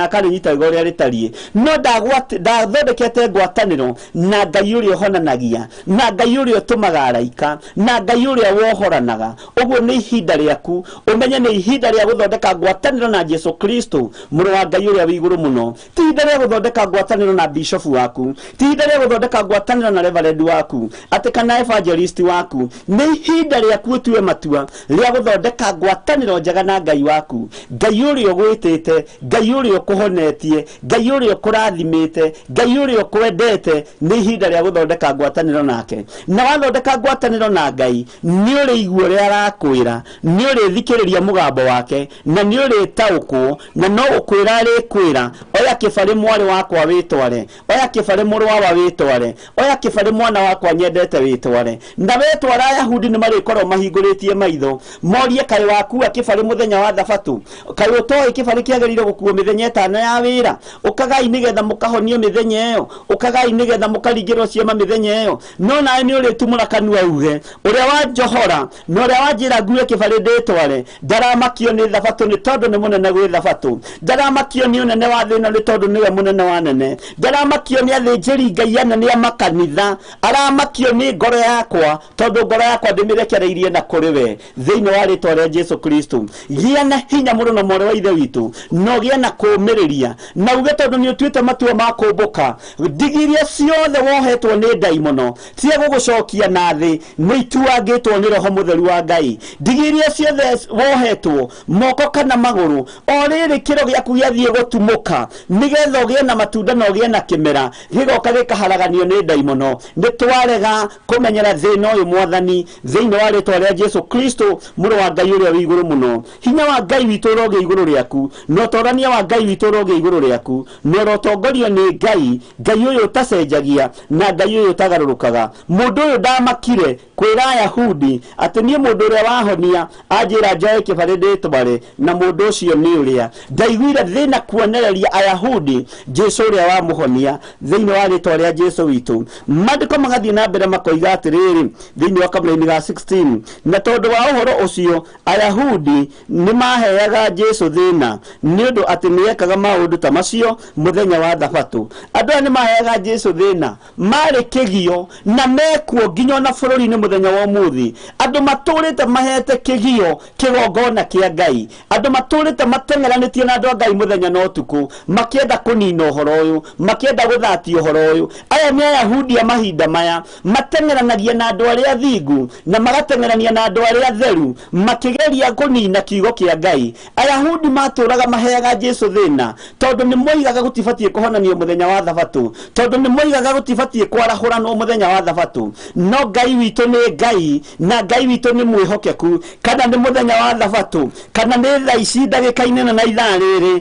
akarĩnyita igũrũ rĩa rĩtariĩ. No ndathondekete ngwatanĩro na Ngai ũrĩa ũhonanagia, na Ngai ũrĩa ũtũmaga araika, na Ngai ũrĩa wohoranaga. Ũguo nĩ ihinda rĩaku ũmenye nĩ ihinda rĩa gũthondeka ngwatanĩro na Jesũ Kristo, mũrũ wa Ngai ũrĩa wĩ igũrũ mũno. Ti ihinda rĩa gũthondeka ngwatanĩro na bishop waku, ti ihinda rĩa gũthondeka ngwatanĩro na reverend waku atĩ kana evangelist waku. Nĩ ihinda rĩaku ũtue matua rĩa gũthondeka ngwatanĩro njega na Ngai waku, Ngai ũrĩa ũgwĩtĩte, Ngai ũrĩa ũkũhonetie, Ngai ũrĩa ũkũrathimĩte, Ngai ũrĩa ũkwendete. Nĩ ihinda rĩa gũthondeka ngwatanĩro nake. Na wathondeka ngwatanĩro na Ngai, nĩ ũrĩigua ũrĩa arakwĩra, nĩ ũrĩthikĩrĩria mũgambo wake, na nĩ ũrĩtaũkwo, na no gũkwĩra arĩkwĩra, oya kĩbarĩ mwarĩ wakwa wĩtware, oya kĩbarĩ mũrũ wa wĩtware, oya kĩbarĩ mwana wakwa nyendete wĩtware. Na wĩtwara Ayahudi nĩ marĩkorwo mahingũrĩtie maitho, morie kaĩ wakua kĩbarĩ mũthenya wa Thabatũ, kaĩ ũtoĩ kĩbarĩ kĩagĩrĩire gũkuo mĩthenya 5 ya wĩra. Ũkagai nĩgetha mũkahonio mĩthenya ĩyo, ũkagai nĩgetha mũkaringĩrwo ciama mĩthenya ĩyo. No nawe nĩ ũrĩtumũra kanua uge ũrĩa wa njohora na ũrĩa wanjĩra ngue kĩbarĩ ndĩtware ndaramakio nĩ Thabatũ nĩ tondũ nĩ mũnene gwĩ Thabatũ, ndaramakio nĩ ũnene wa thĩ ĩno nĩ tondũ nĩwe mũnene wa nene, ndaramakio nĩ athĩnjĩri Ngai anene a makanitha, aramakio nĩ ngoro yakwa tondũ ngoro yakwa ndĩmĩrekereirie na kũrĩ we thĩinĩ wa rĩĩtwa rĩa Jesũ Kristo. Gĩa na hinya mũrũ na mwarĩ wa ithe witũ, no gĩa na kũũmĩrĩria na uge tondũ nĩ ũtuĩte matua ma kũmbũka. Ndigiria ciothe wohetwo nĩ ndaimono cia gũgũcokia na thĩ nĩ ituangĩtwo nĩ Roho Mũtheru wa Ngai. Ndigiria ciothe wohetwo moko kana magũrũ, o rĩrĩ kĩro gĩaku gĩathiĩ gũtumũka nĩgetha ũgĩe na matunda na ũgĩe na kĩmera, gĩgoka gĩkaharaganio nĩ ndaimono. Nĩ twarega kũmenyera thĩna ũyũ Mwathani thĩinĩ wa rĩĩtwa rĩa Jesũ Kristo, mũrũ wa Ngai ũrĩa wĩ igũrũ mũno. Hinya wa Ngai witũ ũrogĩa igũrũ rĩaku, na ũtorania wa Ngai witũ ũrogĩa igũrũ rĩaku, na ũrotongorio nĩ Ngai, Ngai ũyũ ũtacenjagia na Ngai ũyũ ũtagarũrũkaga. Mũndũ ũyũ ndamakire kwĩra Ayahudi atĩ niĩ mũndũ ũrĩa wahonia anjĩra njoe kĩbarĩ ndĩtware, na mũndũ ũcio nĩ ũrĩa. Ndaiguire thĩna kuonereria Ayahudi Jesũ ũrĩa wamũhonia thĩinĩ wa rĩĩtwa rĩa Jesũ witũ. Maandĩko magathiĩ na mbere makoiga atĩrĩrĩ thĩinĩ wa kamũra-inĩ ga 16, na tondũ wa ũhoro ũcio Ayahudi nĩ maheaga Jesũ thĩna nĩ ũndũ atĩ nĩ ekaga maũndũ ta macio mũthenya wa Thabatũ. Andũ aya nĩ maheaga Jesũ thĩna, marĩ kĩgio na mekuo nginya na bũrũri-inĩ mũthenya wa ũmũthĩ. Andũ matũrĩte mahete kĩgio kĩgongona kĩa Ngai, andũ matũrĩte mateng'eranĩtie na andũ a Ngai mũthenya na ũtukũ makĩenda kũnina ũhoro ũyũ, makĩenda gũthatia ũhoro ũyũ. Aya nĩ Ayahudi a mahinda maya mateng'eranagia na andũ arĩa athingu na magateng'erania na andũ arĩa atheru makĩgeria kũnina kiugo kĩa Ngai. Ayahudi matũraga maheaga Jesũ thĩna tondũ nĩ moigaga gutibatie kuhonanio muthenya wa thabatũ tondu ni moigaga gutibatie kwarahũranwo muthenya wa thabatũ no Ngai witũ nĩ Ngai na Ngai witũ nĩ mwĩhokeku kana nĩ muthenya wa thabatũ kana nĩ thaa ici ndagĩka-inĩ na ithaa rĩrĩ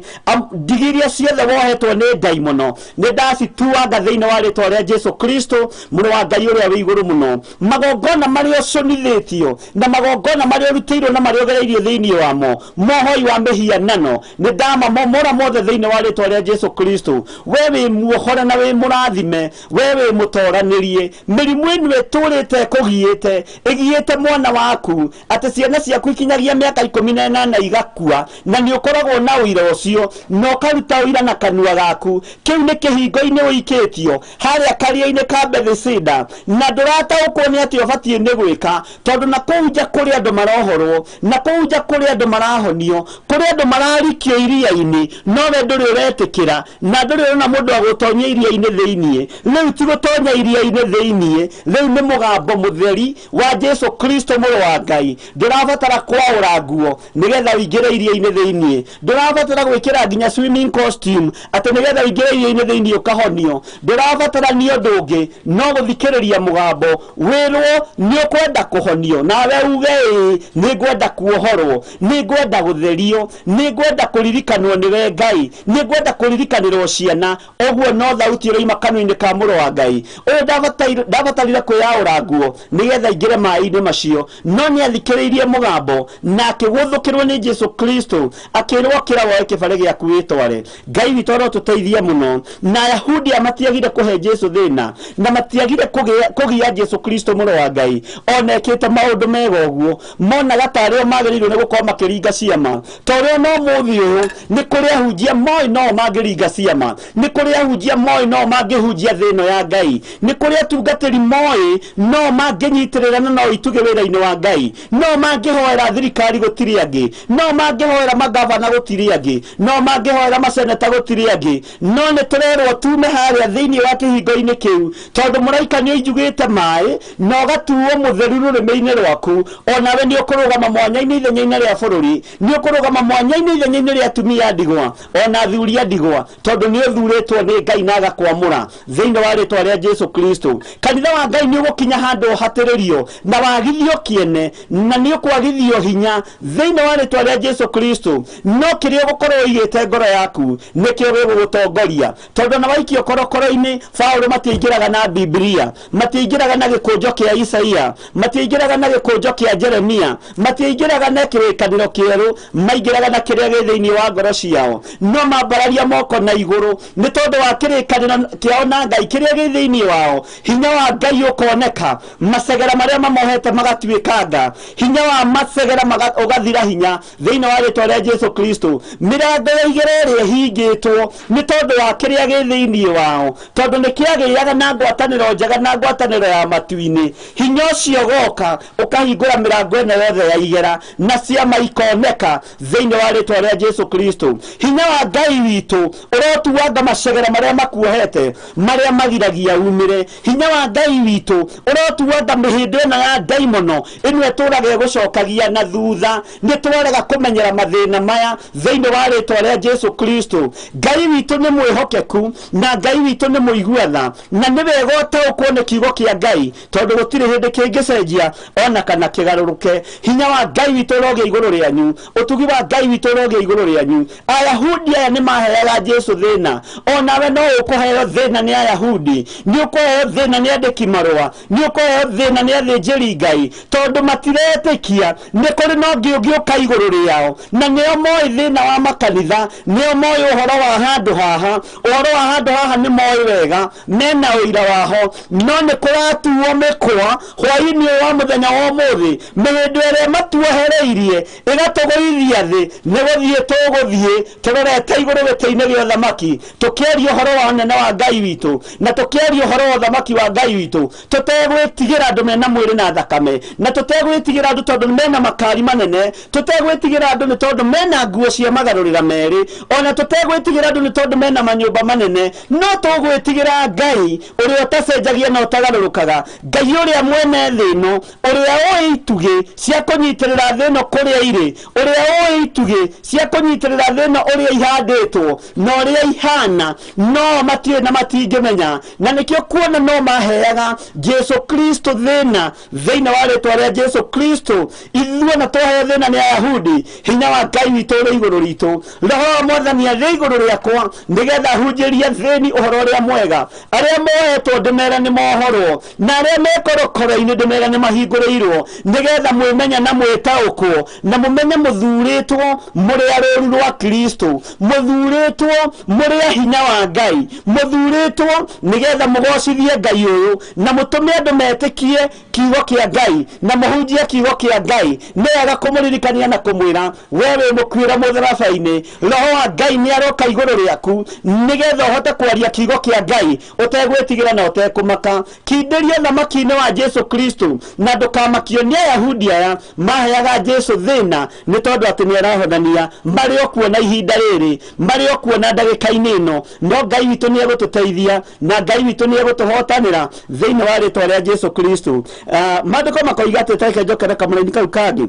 ndigiria ciothe wohetwo nĩ Ngai mũno nĩ ndacituanga thĩinĩ wa rĩtwa rĩa Jesu Kristo mũrũ wa Ngai ũrĩa wĩ igũrũ mũno magongona marĩa ũconithĩtio na magongona marĩa ũrutĩirwo na marĩa ũgereirio thĩinĩ wamo mohoi wa mĩhianano nĩ ndamamomora mothe thĩinĩ wa rĩtwa rĩa Jesu Kristo we wĩ muohore na wĩ mũrathime we wĩ mũtoranĩrie mĩrimũ ĩno ĩtũrĩte kũgiĩte ĩgiĩte mwana waku atĩ ciana ciaku ikinyagia mĩaka 18 igakua na nĩ ũkoragwo na ũira ũcio no karuta ũira na kanua gaku kĩu nĩ kĩhingo-inĩ ũikĩtio harĩa karia-inĩ ka Bethesda na ndũrataũkwo nĩ atĩ ũbatiĩ nĩ gwĩka tondũ na kũu nja kũrĩ andũ marohorwo na kũu nja kũrĩ andũ marahonio kũrĩ andũ mararikio iria-inĩ no we ndũrĩ ũretĩkĩra na ndũrĩ ũrona mũndũ agũtonya iria-inĩ thĩinĩ rĩu ti gũtonya iria-inĩ thĩinĩ rĩu nĩ mũgambo mũtheri wa Jesu Kristo mũrũ wa Ngai ndũrabatara kwaũra nguo nĩgetha ũingĩre iria-inĩ thĩinĩ ndũrabatara gwĩkĩra nginya swimming costume atĩ nĩgetha ũingĩre iria-inĩ thĩinĩ ũkahonio ndũrabatara nĩ ũndũ ũngĩ no gũthikĩrĩria mũgambo wĩrwo nĩ ũkwenda kũhonio nawe uge nĩ ngwenda kuohorwo nĩ ngwenda gũtherio nĩ ngwenda kũririkanwo nĩwe Ngai nĩ ngwenda kũririkanĩrwo ciana ũguo no thauti ĩroima kanua-inĩ ka mũrũ wa Ngai ũyũ ndabatarire kwĩyaũra nguo nĩgetha ingĩre maĩ-inĩ macio no nĩ athikĩrĩirie mũgambo na akĩgũthũkĩrwo nĩ Jesu Kristo akĩrwo kĩra woe kĩbarĩ gĩaku wĩtware Ngai witũ arotũteithie mũno na Ayahudi matiagire kũhe Jesu thĩna na matiagire kũgia Jesu Kristo mũrũ wa Ngai ona ekĩte maũndũ mega ũguo monaga tarĩo magĩrĩirwo nĩ gũkorwo makĩringa ciama torĩo no mũthĩ ũyũ nĩ kũrĩ ahunjia moĩ no mangĩringa ciama nĩ kũrĩ ahunjia moĩ no mangĩhunjia thĩ ĩno ya Ngai nĩ kũrĩ atungatĩri moĩ no mangĩnyitĩrĩra na no ituge wĩra-inĩ wa Ngai no mangĩhoera thirikari gũtirĩ angĩ no mangĩhoera magavana gũtirĩ angĩ no mangĩhoera maseneta gũtirĩ angĩ no nĩ tũrerwo tume harĩa thĩinĩ wa kĩhingo-inĩ kĩu tondũ mũraika nĩ oinjugĩte maĩ na ũgatuo mũtheru rũrĩmĩ-inĩ rwaku onawe nĩ ũkũrũgama mwanya-inĩ ithenya-inĩ rĩa bũrũri nĩ ũkũrũgama mwanya-inĩ ithenya-inĩ rĩa atumia ndigwa ona athuri a ndigwa tondũ nĩ ũthurĩtwo nĩ Ngai na agakwamũra thĩinĩ wa rĩtwa rĩa Jesu Kristo kanitha wa Ngai nĩ ũgũkinya handũ ũhatĩrĩrio na wagithio kĩene na nĩ ũkwagithio hinya thĩinĩ wa rĩtwa rĩa Jesu Kristo no kĩrĩa ũgũkorwo ũigĩte ngoro yaku nĩkĩo gĩgũgũtongoria tondũ na waikio korokoro-inĩ Paulo matiaingĩraga na Biblia matiaingĩraga na gĩkũnjo kĩa Isaia matiaingĩraga na gĩkũnjo kĩa Jeremia matiaingĩraga na kĩrĩkanĩro kĩerũ maingĩraga na kĩrĩa gĩ thĩinĩ wa ngoro ciao no mambararia moko na igũrũ nĩ tondũ wa kĩrĩkanĩro kĩao na Ngai kĩrĩa gĩ thĩinĩ wao hinya wa Ngai ũkoneka macegera marĩa mamohete magatuĩkanga hinya wa macegera ũgathira hinya thĩinĩ wa rĩtwa rĩa Jesu Kristo mĩrango ya igera ĩrĩa ĩhingĩtwo nĩ tondũ wa kĩrĩa gĩ thĩinĩ wao tondũ nĩ kĩagĩaga na ngwatanĩro njega na ngwatanĩro ya matu-inĩ hinya ũcio goka ũkahingũra mĩrango ĩno yothe ya igera na ciama ikoneka thĩinĩ wa rĩtwa rĩa Jesu Kristo hinya wa Ngai witũ ũrotuanga macegera marĩa makuohete marĩa magiragia umĩre hinya wa Ngai witũ ũrotuanga mĩhĩndo ĩno ya ndaimono ĩno ĩtũraga ĩgũcokagia na thutha nĩ twarega kũmenyera mathĩna maya thĩinĩ wa rĩtwa rĩa Jesu Kristo Ngai witũ nĩ mwĩhokeku na Ngai witũ nĩ mũiguatha na nĩ wega ũtaũkwo nĩ kiugo kĩa Ngai tondũ gũtirĩ hĩndĩ kĩngĩcenjia ona kana kĩgarũrũke hinya wa Ngai witũ ũrogĩa igũrũ rĩanyu ũtugi wa Ngai witũ ũrogĩa igũrũ rĩanyu Ayahudi aya nĩ maheaga Jesu thĩna onawe no ũkũheo thĩna nĩ Ayahudi nĩ ũkũheo thĩna nĩ andĩki marũa nĩ ũkũheo thĩna nĩ athĩnjĩri Ngai tondũ matiretĩkia nĩ kũrĩ na ũngĩ ũngĩũka igũrũ rĩao na nĩo moĩ thĩna wa makanitha nĩo moĩ ũhoro wa handũ haha nĩ moĩ wega mena ũira waho no nĩ kũratuo mĩkwa hwaĩ-inĩ ũyũ wa mũthenya wa ũmũthĩ mĩhĩndo ĩrĩa matuohereirie ĩgatũgũithia thĩ nĩ gũthiĩ tũgũthiĩ tũrorete igũrũ gĩtĩ-inĩ gĩa ũthamaki tũkĩaria ũhoro wa ũnene wa Ngai witũ na tũkĩaria ũhoro wa ũthamaki wa Ngai witũ tũtegwĩtigĩra andũ mena mwĩrĩ na thakame na tũtegwĩtigĩra andũ tondũ mena makari manene tũtegwĩtigĩra andũ nĩ tondũ mena nguo cia magarũrĩra merĩ ona tũtegwĩtigĩra andũ nĩ tondũ mena manyũmba manene no tũgwĩtigĩra Ngai ũrĩa ũtacenjagia na ũtagarũrũkaga Ngai ũrĩa mwene thĩ ĩno ũrĩa ũĩ itugĩ cia kũnyitĩrĩra thĩ ĩno kũrĩa irĩ ũrĩa ũĩ itugĩ cia kũnyitĩrĩra thĩ ĩno ũrĩa ihandĩtwo no ria ihana no matie na matingimenya na nikio kuona no maheaga Jesu Kristo thina thina wa ritwa ria Jesu Kristo ithuĩ na twahe thina ni Ayahudi hinya wa Ngai witũ ũrĩ igũrũ ritũ roho wa Mwathani arĩ igũrũ rĩakwa nigetha hunjĩrie thĩni ũhoro ũrĩa mwega arĩa mohetwo ndĩmera nĩ mohorwo na arĩa mekorokoro-inĩ ndĩmera nĩ mahingũrĩirwo nigetha mwĩmenya na mwĩtaũkwo na mũmenye mũthurĩtwo mũrĩ arũru rwa Kristo mũthurĩtwo mũrĩ hinya wa Ngai mũthurĩtwo nigetha mũgocithie Ngai ũyũ na mũtũme andũ metĩkie kiugo kĩa Ngai na mũhunjie kiugo kĩa Ngai nĩwega kũmũririkania na kũmwĩra we wĩ mũkuĩra mũtharaba-inĩ roho wa Ngai nĩ aroka igũrũ rĩaku nigetha ũhote kwaria kiugo kĩa Ngai ũtegwĩtigĩra na ũtekũmaka kindĩria thamaki-inĩ wa Jesu Kristo na ndũkamakio nĩ Ayahudi aya maheaga Jesu thĩna nĩ tondũ atĩ nĩ arahonania marĩ o kuona ihinda rĩrĩ marĩ o kuona ndagĩka-inĩ ĩno no Ngai witũ nĩ egũtũteithia na Ngai witũ nĩ egũtũhotanĩra thĩinĩ wa rĩtwa rĩa Jesu Kristo maandĩko makoiga atĩ tareke njokere kamũraini kau kangĩ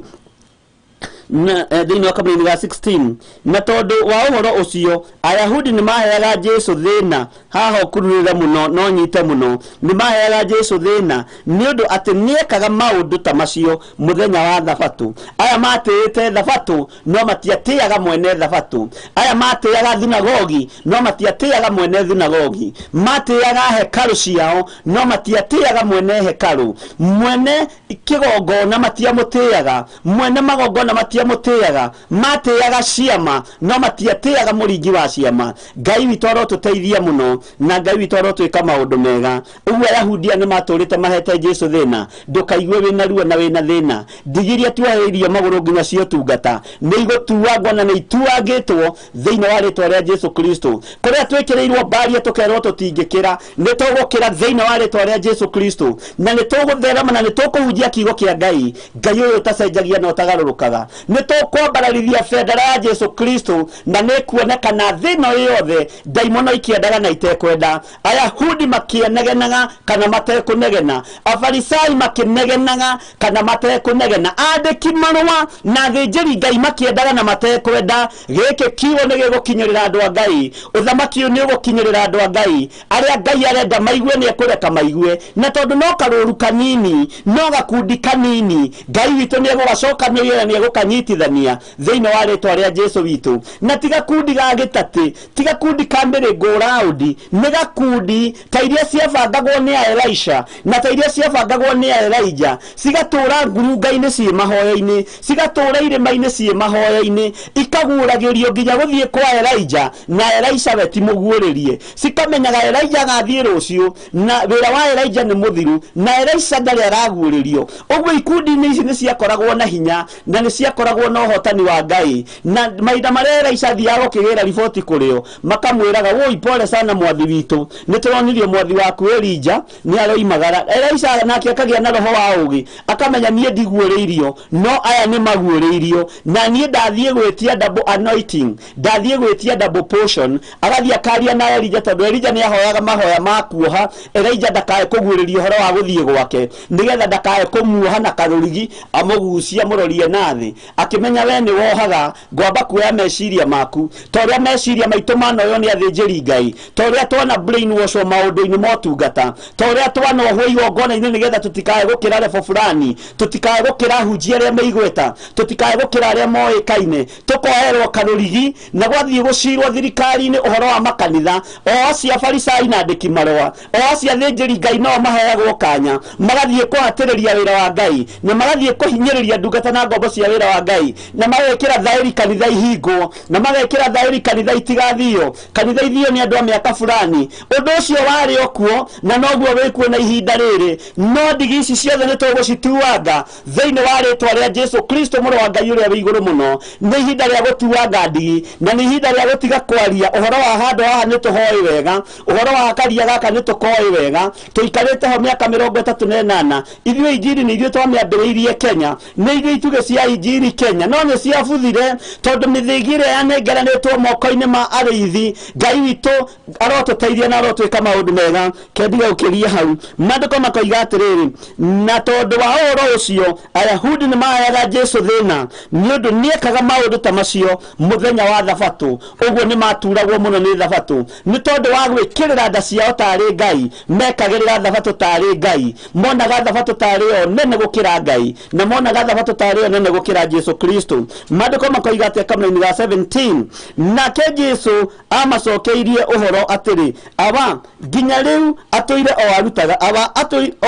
na thĩinĩ wa kamũraini ga 16 na tondũ wa ũhoro ũcio Ayahudi nĩ maheaga Jesu thĩna haha ũkururĩre mũno no nyite mũno nĩ maheaga Jesu thĩna nĩ ũndũ atĩ nĩekaga maũndũ ta macio mũthenya wa Thabatũ aya matĩĩte Thabatũ no matiatĩaga mwene Thabatũ aya matĩaga thunagogi no matiatĩaga mwene thunagogi matĩaga hekalu ciao no matiatĩaga mwene hekalu mwene kĩgongona matiamũtĩaga mwene magongona matiamũtĩaga matĩaga ciama no matiatĩaga mũringi wa ciama Ngai witũ arotũteithia mũno na Ngai witũ arotwĩka maũndũ mega ũguo Ayahudi nĩ matũrĩte mahete Jesu thĩna ndũkaigue wĩna ruo na wĩna thĩna ndigiria tuahĩirio magũrũ nginya cio tungata nĩ igũtuagwo na nĩ ituagĩtwo thĩinĩ wa rĩtwa rĩa Jesu Kristo kũrĩa twĩkĩrĩirwo mbaria tũkerwo tũtingĩkĩra nĩ tũgũkĩra thĩinĩ wa rĩtwa rĩa Jesu Kristo na nĩ tũgũtherema na nĩ tũkũhunjia kiugo kĩa Ngai Ngai ũyũ ũtacenjagia na ũtagarũrũkaga nĩ tũkwambararithia bendera ya Jesu Kristo na nĩ kuonekana thĩna yothe ndaimono ikĩendaga na itekwenda Ayahudi makĩenegenaga kana matekũnegena Afarisai makĩnegenaga kana matekũnegena andĩki marũa na athĩnjĩri Ngai makĩendaga na matekwenda gĩkĩ kiugo nĩ gĩgũkinyĩrĩra andũ a Ngai ũthamaki ũyũ nĩ ũgũkinyĩrĩra andũ a Ngai arĩa Ngai arenda maigue nĩ ekũreka maigue na tondũ no karũru kanini no gakundi kanini Ngai witũ nĩ egũgacokanĩrĩria na nĩ egũkanyitithania thĩinĩ wa rĩtwa rĩa Jesu witũ na tiga kundi ga gĩtatĩ tiga kundi ka mĩrĩngũ raũndi nĩ gakundi ta iria ciabangagwo nĩ Elisha na ta iria ciabangagwo nĩ Elijah cigatũra ngurunga-inĩ ciĩ mahoya-inĩ cigatũra irĩma-inĩ ciĩ mahoya-inĩ ikaguũragĩrio nginya gũthiĩ kwa Elijah na Elisha we ti mũguũrĩrie cikamenyaga Elijah agathiĩ rũciũ na wĩra wa Elijah nĩ mũthiru na Elisha ndarĩ araguũrĩrio ũguo ikundi-inĩ ici nĩ ciakoragwo na hinya na nĩ ciakoragwo na ũhotani wa Ngai na mahinda marĩa Elisha thiaga gũkĩgĩra riboti kũrĩo makamwĩraga woi pole sana mwathi witũ nĩ tũronirie mwathi waku Elijah nĩ aroimagara Elisha nake akagĩa na roho wa ũũgĩ akamenya niĩ ndiguũrĩirio no aya nĩ maguũrĩirio na niĩ ndathiĩ gwĩtia double anointing ndathiĩ gwĩtia double portion agathiĩ akaria na Elijah tondũ Elijah nĩ ahoyaga mahoya ma kuoha Elijah ndakae kũguũrĩrio ũhoro wa gũthiĩ gwake nĩgetha ndakae kũmuoha na karũrigi amũgucia mũrorie na thĩ akĩmenya we nĩ wohaga ngwamba kuoya meciria maku torĩa meciria maitũ manoyo nĩ athĩnjĩri Ngai torĩa twana brainwash maũndũ-inĩ motungata torĩa twanohwo igongona-inĩ nĩgetha tũtikae gũkĩra level fulani tũtikae gũkĩra hunjia arĩa meigweta tũtikae gũkĩra arĩa moĩkaine tũkoherwo karũrigi na gwathiĩ gũcirwo thirikari-inĩ ũhoro wa makanitha o acio Afarisai na andĩki marũa o acio athĩnjĩri Ngai no maheagwo kanya magathiĩ kũhatĩrĩria wĩra wa Ngai na magathiĩ kũhinyĩrĩria ndungata na ngombo cia wĩra wa Ngai na magekĩra thaĩri kanitha ihingwo na magekĩra thaĩri kanitha itigathio kanitha ithio nĩ andũ a mĩaka fulani ũndũ ũcio warĩ okuo na noguo wĩkuo na ihinda rĩrĩ no ndigi ici ciothe nĩ tũgũcituanga thĩinĩ wa rĩtwa rĩa Jesu Kristo mũrũ wa Ngai ũrĩa wĩ igũrũ mũno nĩ ihinda rĩa gũtuanga ndigi na nĩ ihinda rĩa gũtiga kwaria ũhoro wa handũ haha nĩ tũhoĩ wega ũhoro wa karia gaka nĩ tũkoĩ wega tũikarĩte ho mĩaka 38 ithuĩ injiri nĩ ithuĩ twamĩambĩrĩirie Kenya nĩ ithuĩ ituge cia injiri Kenya no nĩ ciabuthire tondũ mĩthigire yanengeranĩtwo moko-inĩ ma arĩithi. Ngai witũ arotũteithia na arotwĩka maũndũ mega. Kendiga ũkĩria hau maandĩko makoiga atĩrĩrĩ, na tondũ wa ũhoro ũcio Ayahudi nĩ mahayaga Jesũ thĩna nĩ ũndũ nĩekaga maũndũ ta macio mũthenya wa Thabatũ. Ũguo nĩ maturagwo mũno nĩ Thabatũ nĩ tondũ wa gwĩkĩrĩra nda ciao tarĩ Ngai, mekagĩrĩra Thabatũ tarĩ Ngai, monaga Thabatũ tarĩ o nene gũkĩra Ngai, na monaga Thabatũ tarĩ o nene gũkĩra Jesũ Kristo. Maandĩko makoiga atĩ kamũira-inĩ ga 17 nake Jesũ amacokeirie ũhoro atĩrĩ, aba nginya rĩu atũire o arutaga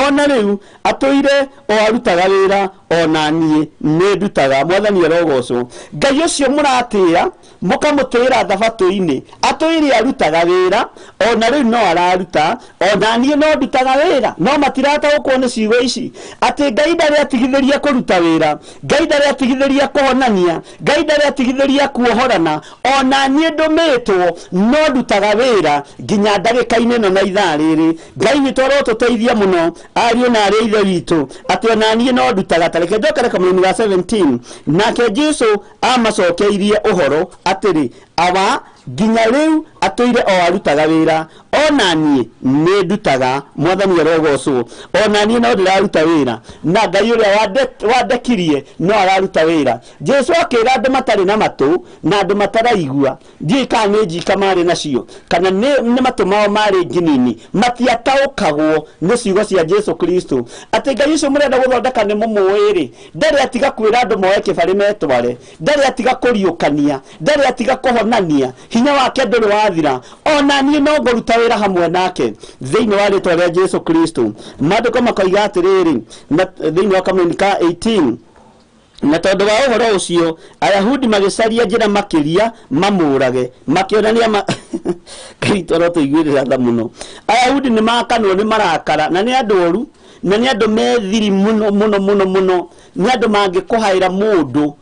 ona rĩu atũire o arutaga wĩra ona niĩ nĩ ndutaga. Mwathani arogocwo. Ngai ũcio mũratĩĩa mũkamũtĩĩra Thabatũ-inĩ atũire arutaga wĩra ona rĩu no araruta ona niĩ no ndutaga wĩra. No matirataũkwo nĩ ciugo ici atĩ Ngai ndarĩ atigithĩria kũruta wĩra, Ngai ndarĩ atigithĩria kũhonania, Ngai ndarĩ atigithĩria kuohorana. Ona niĩ ndũmĩtwo no ndutaga wĩra nginya ndagĩka-inĩ ĩno na ithaa rĩrĩ. Ngai witũ arotũteithia mũno ariũ na arĩ ithe witũ atĩ ona niĩ no ndutaga. Tareke njokere kamũira-inĩ ga 17 nake Jesũ amacokeirie ũhoro atĩrĩ, aba nginya rĩu atũire o arutaga wĩra ona niĩ nĩ ndutaga. Mwathani arogocwo. Ona niĩ no ndĩraruta wĩra na Ngai ũrĩa wandekirie no araruta wĩra. Jesũ akĩra andũ matarĩ na matũ na andũ mataraigua, ndiũĩ kana nĩ njika marĩ nacio kana nĩ matũ mao marĩ nginini, matiataũkagwo nĩ ciugo cia Jesũ Kristo atĩ Ngai ũcio mũrenda gũthondeka nĩ mũmũĩ-rĩ, ndarĩ atiga kwĩra andũ moe kĩbarĩ metware, ndarĩ atiga kũriũkania, ndarĩ atiga kũhonania, hinya wake ndũrĩ wathira. Ona niĩ no ngũruta wĩra hamwe nake thĩinĩ wa rĩtwa rĩa Jesũ Kristo. Maandĩko makoiga atĩrĩrĩ thĩinĩ wa kamũira ka 18, na tondũ wa ũhoro ũcio Ayahudi magĩcaria njĩra makĩria mamũrage, makĩonania kaitoro tũiguĩrĩra tha mũno. Ayahudi nĩ makanwo nĩ marakara na nĩ andũ oru na nĩ andũ methiri mũno mũno mũno mũno, nĩ andũ mangĩkũhaĩra mũndũ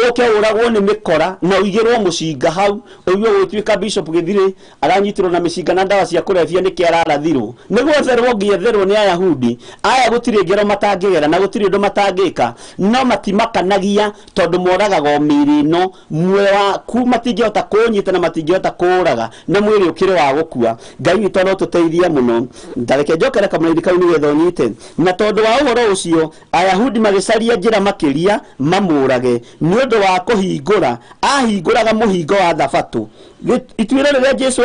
ũke ũragwo nĩ mĩkora na ũigĩrwo mũcinga hau. Ũguo gwĩtuĩka Bishop Gĩthirĩ aranyitirwo na mĩcinga na ndawa cia kũrebia nĩkĩ ararathirwo nĩguo therwo ngĩetherwo nĩ Ayahudi aya. Gũtirĩ ngero matangĩgera na gũtirĩ ũndũ matangĩka, no matimakanagia tondũ moragaga o mĩĩrĩ ĩno. Muoyo waku matingĩhota kũũnyita na matingĩhota kũũraga na mwĩrĩ ũkĩrĩ wa gũkua. Ngai witũ arotũteithia mũno. Ndareke njokere kamũira kau nĩgetha ũnyite. Na tondũ wa ũhoro ũcio Ayahudi magĩcaria njĩra makĩria mamũrage nĩ ũndũ wa kũhingũra. Ahingũraga mũhingo wa Thabatũ. Ituĩro rĩrĩa Jesũ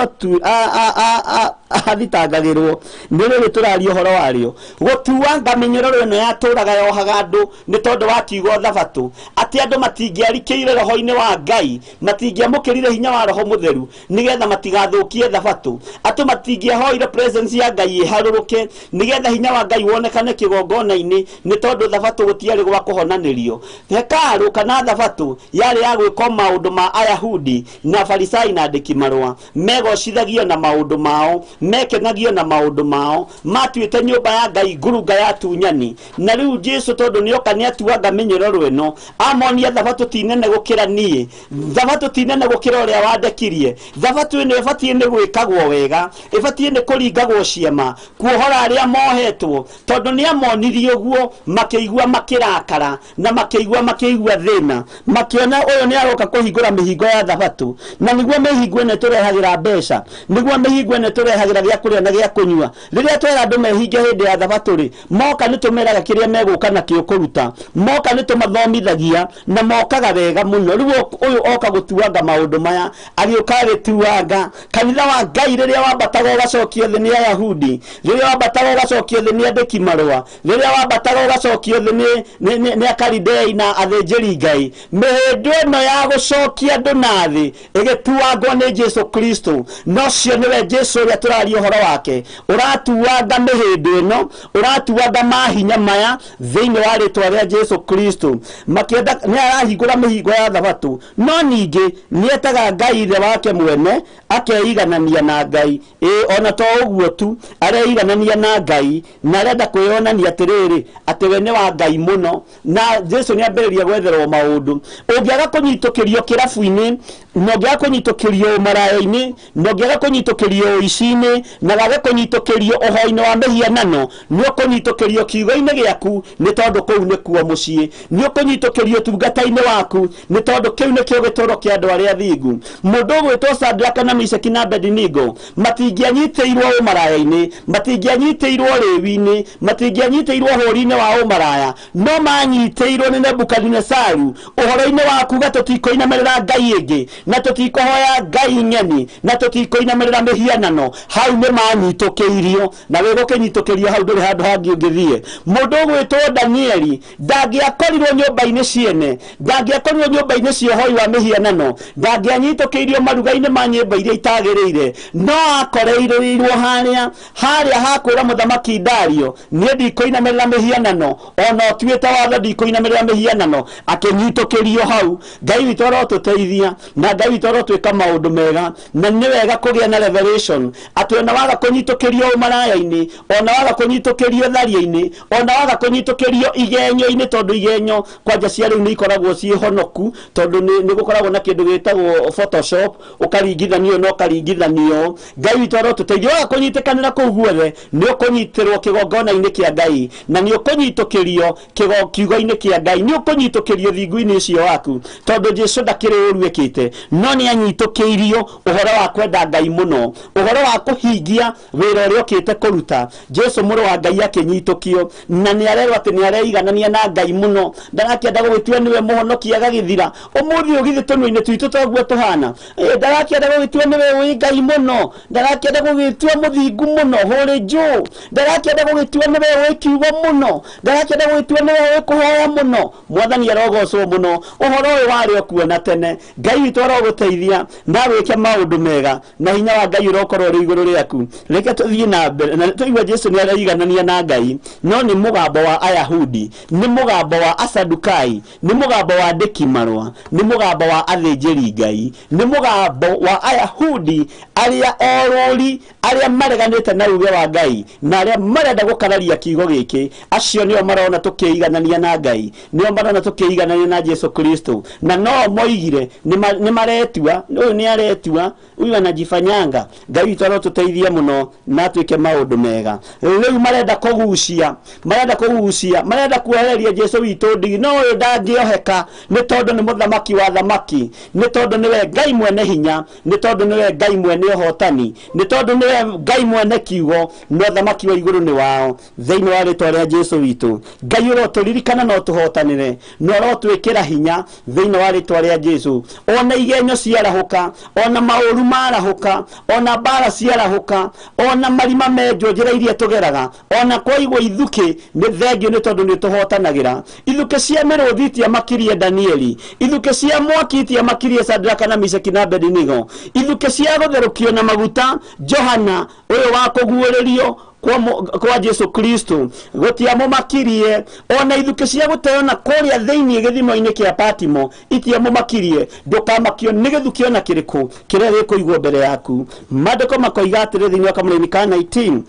athitangagĩrwo nĩ rĩrĩ tũraria ũhoro warĩo. Gũtuanga mĩnyororo ĩno yatũraga yohaga andũ nĩ tondũ wa kiugo Thabatũ, atĩ andũ matingĩarikĩire roho-inĩ wa Ngai, matingĩamũkĩrire hinya wa Roho Mũtheru nĩgetha matigathũkie Thabatũ, atĩ matingĩahoire presence ya Ngai ĩharũrũke nĩgetha hinya wa Ngai wonekane kĩgongona-inĩ, nĩ tondũ Thabatũ gũtiarĩ gwa kũhonanĩrio. Hekarũ kana Thabatũ yarĩ ya gwĩka maũndũ ma Ayahudi na Farisai na andĩki marũa, megocithagio na maũndũ mao, mekenagio na maũndũ mao, matuĩte nyũmba ya Ngai ngurunga ya tunyani. Na rĩu Jesũ tondũ nĩoka nĩatuanga mĩnyororo ĩno, amonia Thabatũ ti nene gũkĩra niĩ, Thabatũ ti nene gũkĩra ũrĩa wandekirie. Thabatũ ĩno ĩbatiĩ nĩ gwĩkagwo wega, ĩbatiĩ nĩ kũringagwo ciama, kuohora arĩa mohetwo, tondũ nĩamonirie ũguo makĩigua makĩrakara na makĩigua thĩna, makĩona ũyũ nĩaroka kũhingũra mĩhingo ya Thabatũ. Na nĩguo mĩhingo ĩno ĩtũrehagĩra mbeca, nĩguo mĩhingo ĩno ĩtũrehagĩra gĩa kũrĩa na gĩa kũnyua. Rĩrĩa twera andũ mehinge hĩndĩ ya Thabatũ-rĩ, moka nĩtũmeraga kĩrĩa megũka nakĩo kũruta, moka nĩtũmathomithagia na mokaga wega mũno. Rĩu ũyũ oka gũtuanga maũndũ maya, agĩũka agĩtuanga. Kanitha wa Ngai rĩrĩa wambataga ũgacokio thĩ nĩ Ayahudi, rĩrĩa wambataga ũgacokio thĩ nĩ andĩki marũa, rĩrĩa wambataga ũgacokio thĩ nĩ Akalidei na athĩnjĩri Ngai, mĩhĩndo ĩno ya gũcokia andũ na thĩ ĩgĩtuangwo nĩ Jesũ Kristo. No cio nĩwe Jesũ ũrĩa tũraria ũhoro wake, ũratuanga mĩhĩndo ĩno, ũratuanga mahinya maya thĩinĩ wa rĩtwa rĩa Jesũ Kristo. Makĩenda nĩ arahingũra mĩhingo ya Thabatũ, no ningĩ nĩetaga Ngai ithe wake mwene akeiganania na Ngai. Ona to ũguo tu, areiganania na Ngai na arenda kwĩonania atĩrĩrĩ atĩ we nĩ wa Ngai mũno. Na Jesũ nĩambĩrĩria gwetherwo maũndũ. Ũngĩaga kũnyitũkĩrio kĩrabu-inĩ, na ũngĩaga kũnyitũkĩrio maraya-inĩ, na ũngĩaga kũnyitũkĩrio ũici-inĩ, na wage kũnyitũkĩrio ũhoi-inĩ wa mĩhianano, nĩ ũkũnyitũkĩrio kiugo-inĩ gĩaku nĩ tondũ kũu nĩkuo mũciĩ. Nĩ ũkũnyitũkĩrio tungata-inĩ waku nĩ tondũ kĩu nĩkĩo gĩtũũro kĩa andũ arĩa athingu. Mũndũ ũgwĩtwo Shadraka na Meshaki na Abedinego matingĩanyitĩirwo ũmaraya-inĩ, matingĩanyitĩirwo rĩwi-inĩ, matingĩanyitĩirwo hũri-inĩ wa ũmaraya, no manyitĩirwo nĩ Nebukadinezaru ũhoro-inĩ wa kuuga tũtikũinamĩrĩra ngai ĩngĩ na tũtikũhoya ngai ng'eni na tũtikũinamĩrĩra mĩhianano. Hau nĩ manyitũkĩirio, na wĩgũkĩnyitũkĩrio hau ndũrĩ handũ hangĩ ũngĩthiĩ. Mũndũ ũgwĩtwo Danieli ndangĩakorirwo nyũmba-inĩ ciene, ndangĩakorirwo nyũmba-inĩ cia ũhoi wa mĩhianano, ndangĩanyitũkĩirio maruga-inĩ ma nyĩmba iria itagĩrĩire, no akoreirirwo harĩa hakwĩra mũthamaki Dario niĩ ndikũinamĩrĩra mĩhianano, ona ũtuĩte watho ndikũinamĩrĩra mĩhianano, akĩnyitũkĩrio hau. Ngai witũ arotũteithia na Ngai witũ arotwĩka maũndũ mega, na nĩ wega kũgĩa na revelation atĩ ona waga kũnyitũkĩrio ũmaraya-inĩ, ona waga kũnyitũkĩrio tharia-inĩ, ona waga kũnyitũkĩrio igenyo-inĩ, tondũ igenyo kwanja cia rĩu nĩ ikoragwo ciĩ honoku, tondũ nĩ gũkoragwo na kĩndũ gĩtagwo Photoshop, ũkaringithanio na ũkaringithanio. Ngai witũ arotũteithia, waga kũnyitĩkanĩra kũu guothe nĩ ũkũnyitĩrwo kĩgongona-inĩ kĩa Ngai, na nĩ ũkũnyitũkĩrio kiugo-inĩ kĩa Ngai, nĩ ũkũnyitũkĩrio thingu-inĩ ũcio waku, tondũ Jesũ ndakĩrĩ ũru ĩkĩte, no nĩ anyitũkĩirio ũhoro wa kwenda Ngai mũno, ũhoro wa kũhingia wĩra ũrĩa ũkĩte kũruta. Jesũ mũrũ wa Ngai akĩnyitũkio, na nĩ arerwo atĩ nĩ areiganania na Ngai mũno, ndarakĩenda gũgĩtua nĩwe mũhonokia agagĩthira. Ũmũthĩ ũgithe tũnua-inĩ twitũ toguo tũhana, ndarakĩenda gũgĩtua nĩwe wĩ Ngai mũno, ndarakĩenda gũgĩtua mũthingu mũno, holy Joe, ndarakĩenda gũgĩtua nĩwe wĩ kiugo mũno, ndarakĩenda gũgĩtua nĩwe wĩ kũhoya mũno. Mwathani arogocwo mũno, ũhoro ũyũ warĩ o kuo na tene. Ngai witũ arogũteithia na wĩke maũndũ mega, na hinya wa Ngai ũrokorwo ũrĩ igũrũ rĩaku. Reke tũthiĩ na mbere, na tũigua Jesũ nĩ areiganania na Ngai, no nĩ mũgambo wa Ayahudi, nĩ mũgambo wa Asadukai, nĩ mũgambo wa andĩki marũa, nĩ mũgambo wa athĩnjĩri Ngai, nĩ mũgambo wa Ayahudi arĩa orũri, arĩa mareganĩte na uge wa Ngai na arĩa marenda gũkararia kiugo gĩkĩ. Acio nĩo marona tũkĩiganania na Ngai, nĩo marona tũkĩiganania na Jesũ Kristo, na no moigire nĩ maretua, ũyũ nĩ aretua, ũyũ anajifanyanga. Ngai witũ arotũteithia mũno na atwĩke maũndũ mega. Rĩu marenda kũgucia, marenda kuohereria Jesũ witũ ndigi, no ũyũ ndangĩoheka, nĩ tondũ nĩ mũthamaki wa thamaki, nĩ tondũ nĩwe Ngai mwene hinya, nĩ tondũ nĩwe Ngai mwene ũhotani, nĩ tondũ nĩwe Ngai mwene kiugo, no thamaki wa igũrũ nĩ wao. Thĩinĩ wa rĩtwa rĩa Jesũ witũ, Ngai ũrotũririkana no tũhotanĩre, no ũrotwĩkĩra hinya thĩinĩ wa rĩtwa rĩa Jesũ. Ona igenyo ciarahũka, ona maũru marahũka, ona mbara ciarahũka, ona marima menjwo njĩra iria tũgeraga, ona kwaigwo ithukĩ, nĩ thengio nĩ tondũ nĩ tũhotanagĩra. Ithukĩ cia mĩrũthi itiamakirie Danieli, ithukĩ cia mwaki itiamakirie Shadraka na Meshaki na Abedinego, ithukĩ cia gũtherũkio na maguta Johana ũyũ wa kũguũrĩrio kwa Jesũ Kristo gũtiamũmakirie, ona ithukĩ cia gũteo na kũrĩa thĩinĩ gĩthimo-inĩ kĩa Patimo itiamũmakirie. Ndũkamakio nĩ gĩthukĩ ona kĩrĩkũ kĩrĩa gĩkũigwo mbere yaku. Maandĩko makoiga atĩrĩ thĩinĩ wa Kamũrĩni ka 19,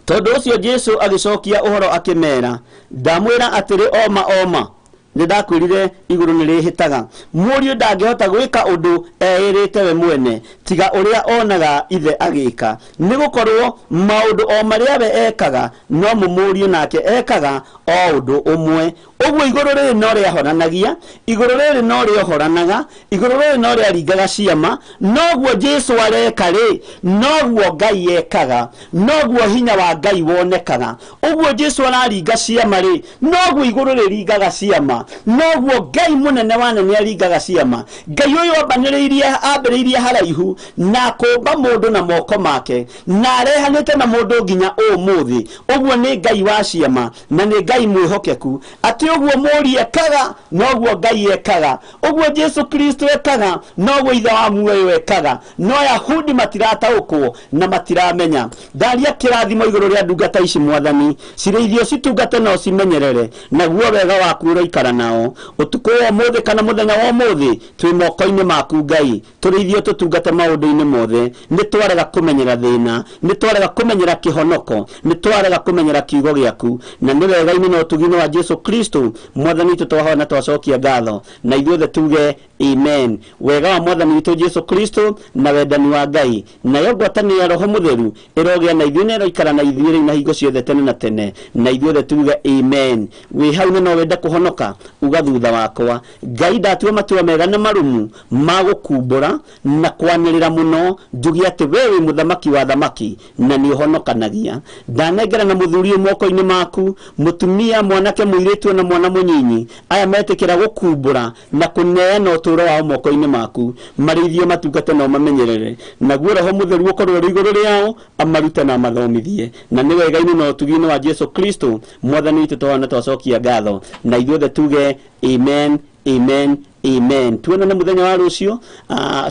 tondũ ũcio Jesũ agĩcokia ũhoro akĩmera, ndamwĩra atĩrĩ oma nĩ ndakwĩrire igũrũ nĩ rĩhĩtaga. Mũriũ ndangĩhota gwĩka ũndũ eerĩte we mwene tiga ũrĩa onaga ithe agĩka, nĩ gũkorwo maũndũ o marĩa we ekaga no mũriũ nake ekaga o ũndũ ũmwe. Ũguo igũrũ rĩrĩ no rĩahoranagia, igũrũ rĩrĩ no rĩohoranaga, igũrũ rĩrĩ no rĩaringaga ciama, noguo Jesũ areka rĩ, noguo Ngai ekaga, noguo hinya wa Ngai wonekaga. Ũguo Jesũ araringa ciama rĩ, noguo igũrũ rĩringaga ciama, noguo Ngai mũnene wa nene aringaga ciama. Ngai ũyũ ambĩrĩirie haraihu na kũmba mũndũ na moko make, na arehanĩte na mũndũ nginya ũmũthĩ. Ũguo nĩ Ngai wa ciama na nĩ Ngai mwĩhokeku, atĩ ũguo mũriũ ekaga noguo Ngai ekaga, ũguo Jesũ Kristo ekaga noguo ithe wa muoyo ekaga. No Ayahudi matirataũkwo na matiramenya. Ndaria kĩrathimo igũrũ rĩa ndungata ici Mwathani, cirĩithio citungate no cimenyerere, naguo wega waku ũroikara nao. Ũtukũ wa ũmũthĩ kana mũthenya wa ũmũthĩ twĩ moko-inĩ maku Ngai, tũrĩithio tũtungate maũndũ-inĩ mothe. Nĩ twarega kũmenyera thĩna, nĩ twarega kũmenyera kĩhonoko, nĩ twarega kũmenyera kiugo gĩaku, na nĩ wega-inĩ na ũtugi-inĩ wa Jesũ Kristo Mwathani witũ twahoya na twacokia ngatho, na ithuothe tuge amen. Wega wa Mwathani witũ Jesũ Kristo na wendani wa Ngai nayo ngwatanĩro ya Roho Mũtheru ĩrogĩa na ithuĩ na ĩroikara na ithuĩ rĩu na hingo ciothe tene na tene, na ithuothe tuge amen. Wĩ hau no wende kũhonoka, ugathutha wakwa Ngai ndatua matua mega na marumu magukumbura na kwanirira muno njugi ati wewe muthamaki wa thamaki na ni uhonokanagia ndanengera na muthuri moko-ini maku mutumia mwanake muiritu na mwana munyinyi aya metikira gukumbura na kuneana uturo wao moko-ini maku marithio matungate na mamenyerere naguo roho mutheru ukorwo riguru riao amaruta na mathomithie na ni wega ino no tugine wa Jesu Kristo mwathani witu twana twacokia ngatho na ithuothe tuge amen amen amen. Tuonane muthenya wa rucio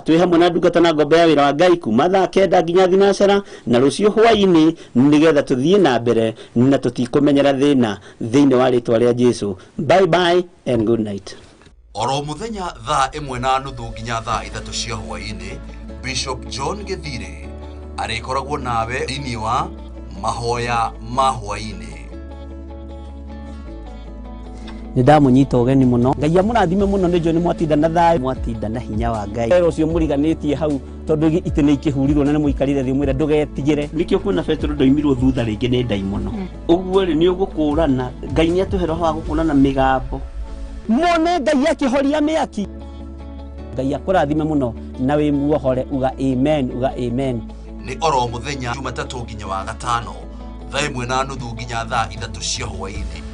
twi hamwe na ndungata na ngombe ya wira wa Ngai kuma thaa 9 nginya thinacera na rucio hwaini nigetha tuthie na mbere na tutikumenyera thina thiini wa ritwa ria Jesu. Bye bye and good night. Oro muthenya thaa 1:30 nginya thaa 3 cia hwaini Bishop John Githire arikoragwo nawe thiini wa mahoya ma hwaini. Nidamunyita ugeni muno Ngai amurathime muno ni jo ni mwatinda na thayu mwatinda na hinya wa Ngai ero cio muriganitie hau tondu ite ni ikihurirwo na ni muikarire thi mwira ndugetigire nikio kwina Petro ndoimirwo thutha ringi ni ndai muno uguo ri ni ugukurana Ngai ni atuhe roho wa gukurana migambo mone Ngai akihoria miaki Ngai akurathime muno na wi muohore uga amen uga amen. Ni oro muthenya Jumatatu nginya wa gatano thaa 1:30 nginya thaa 3 cia hwaini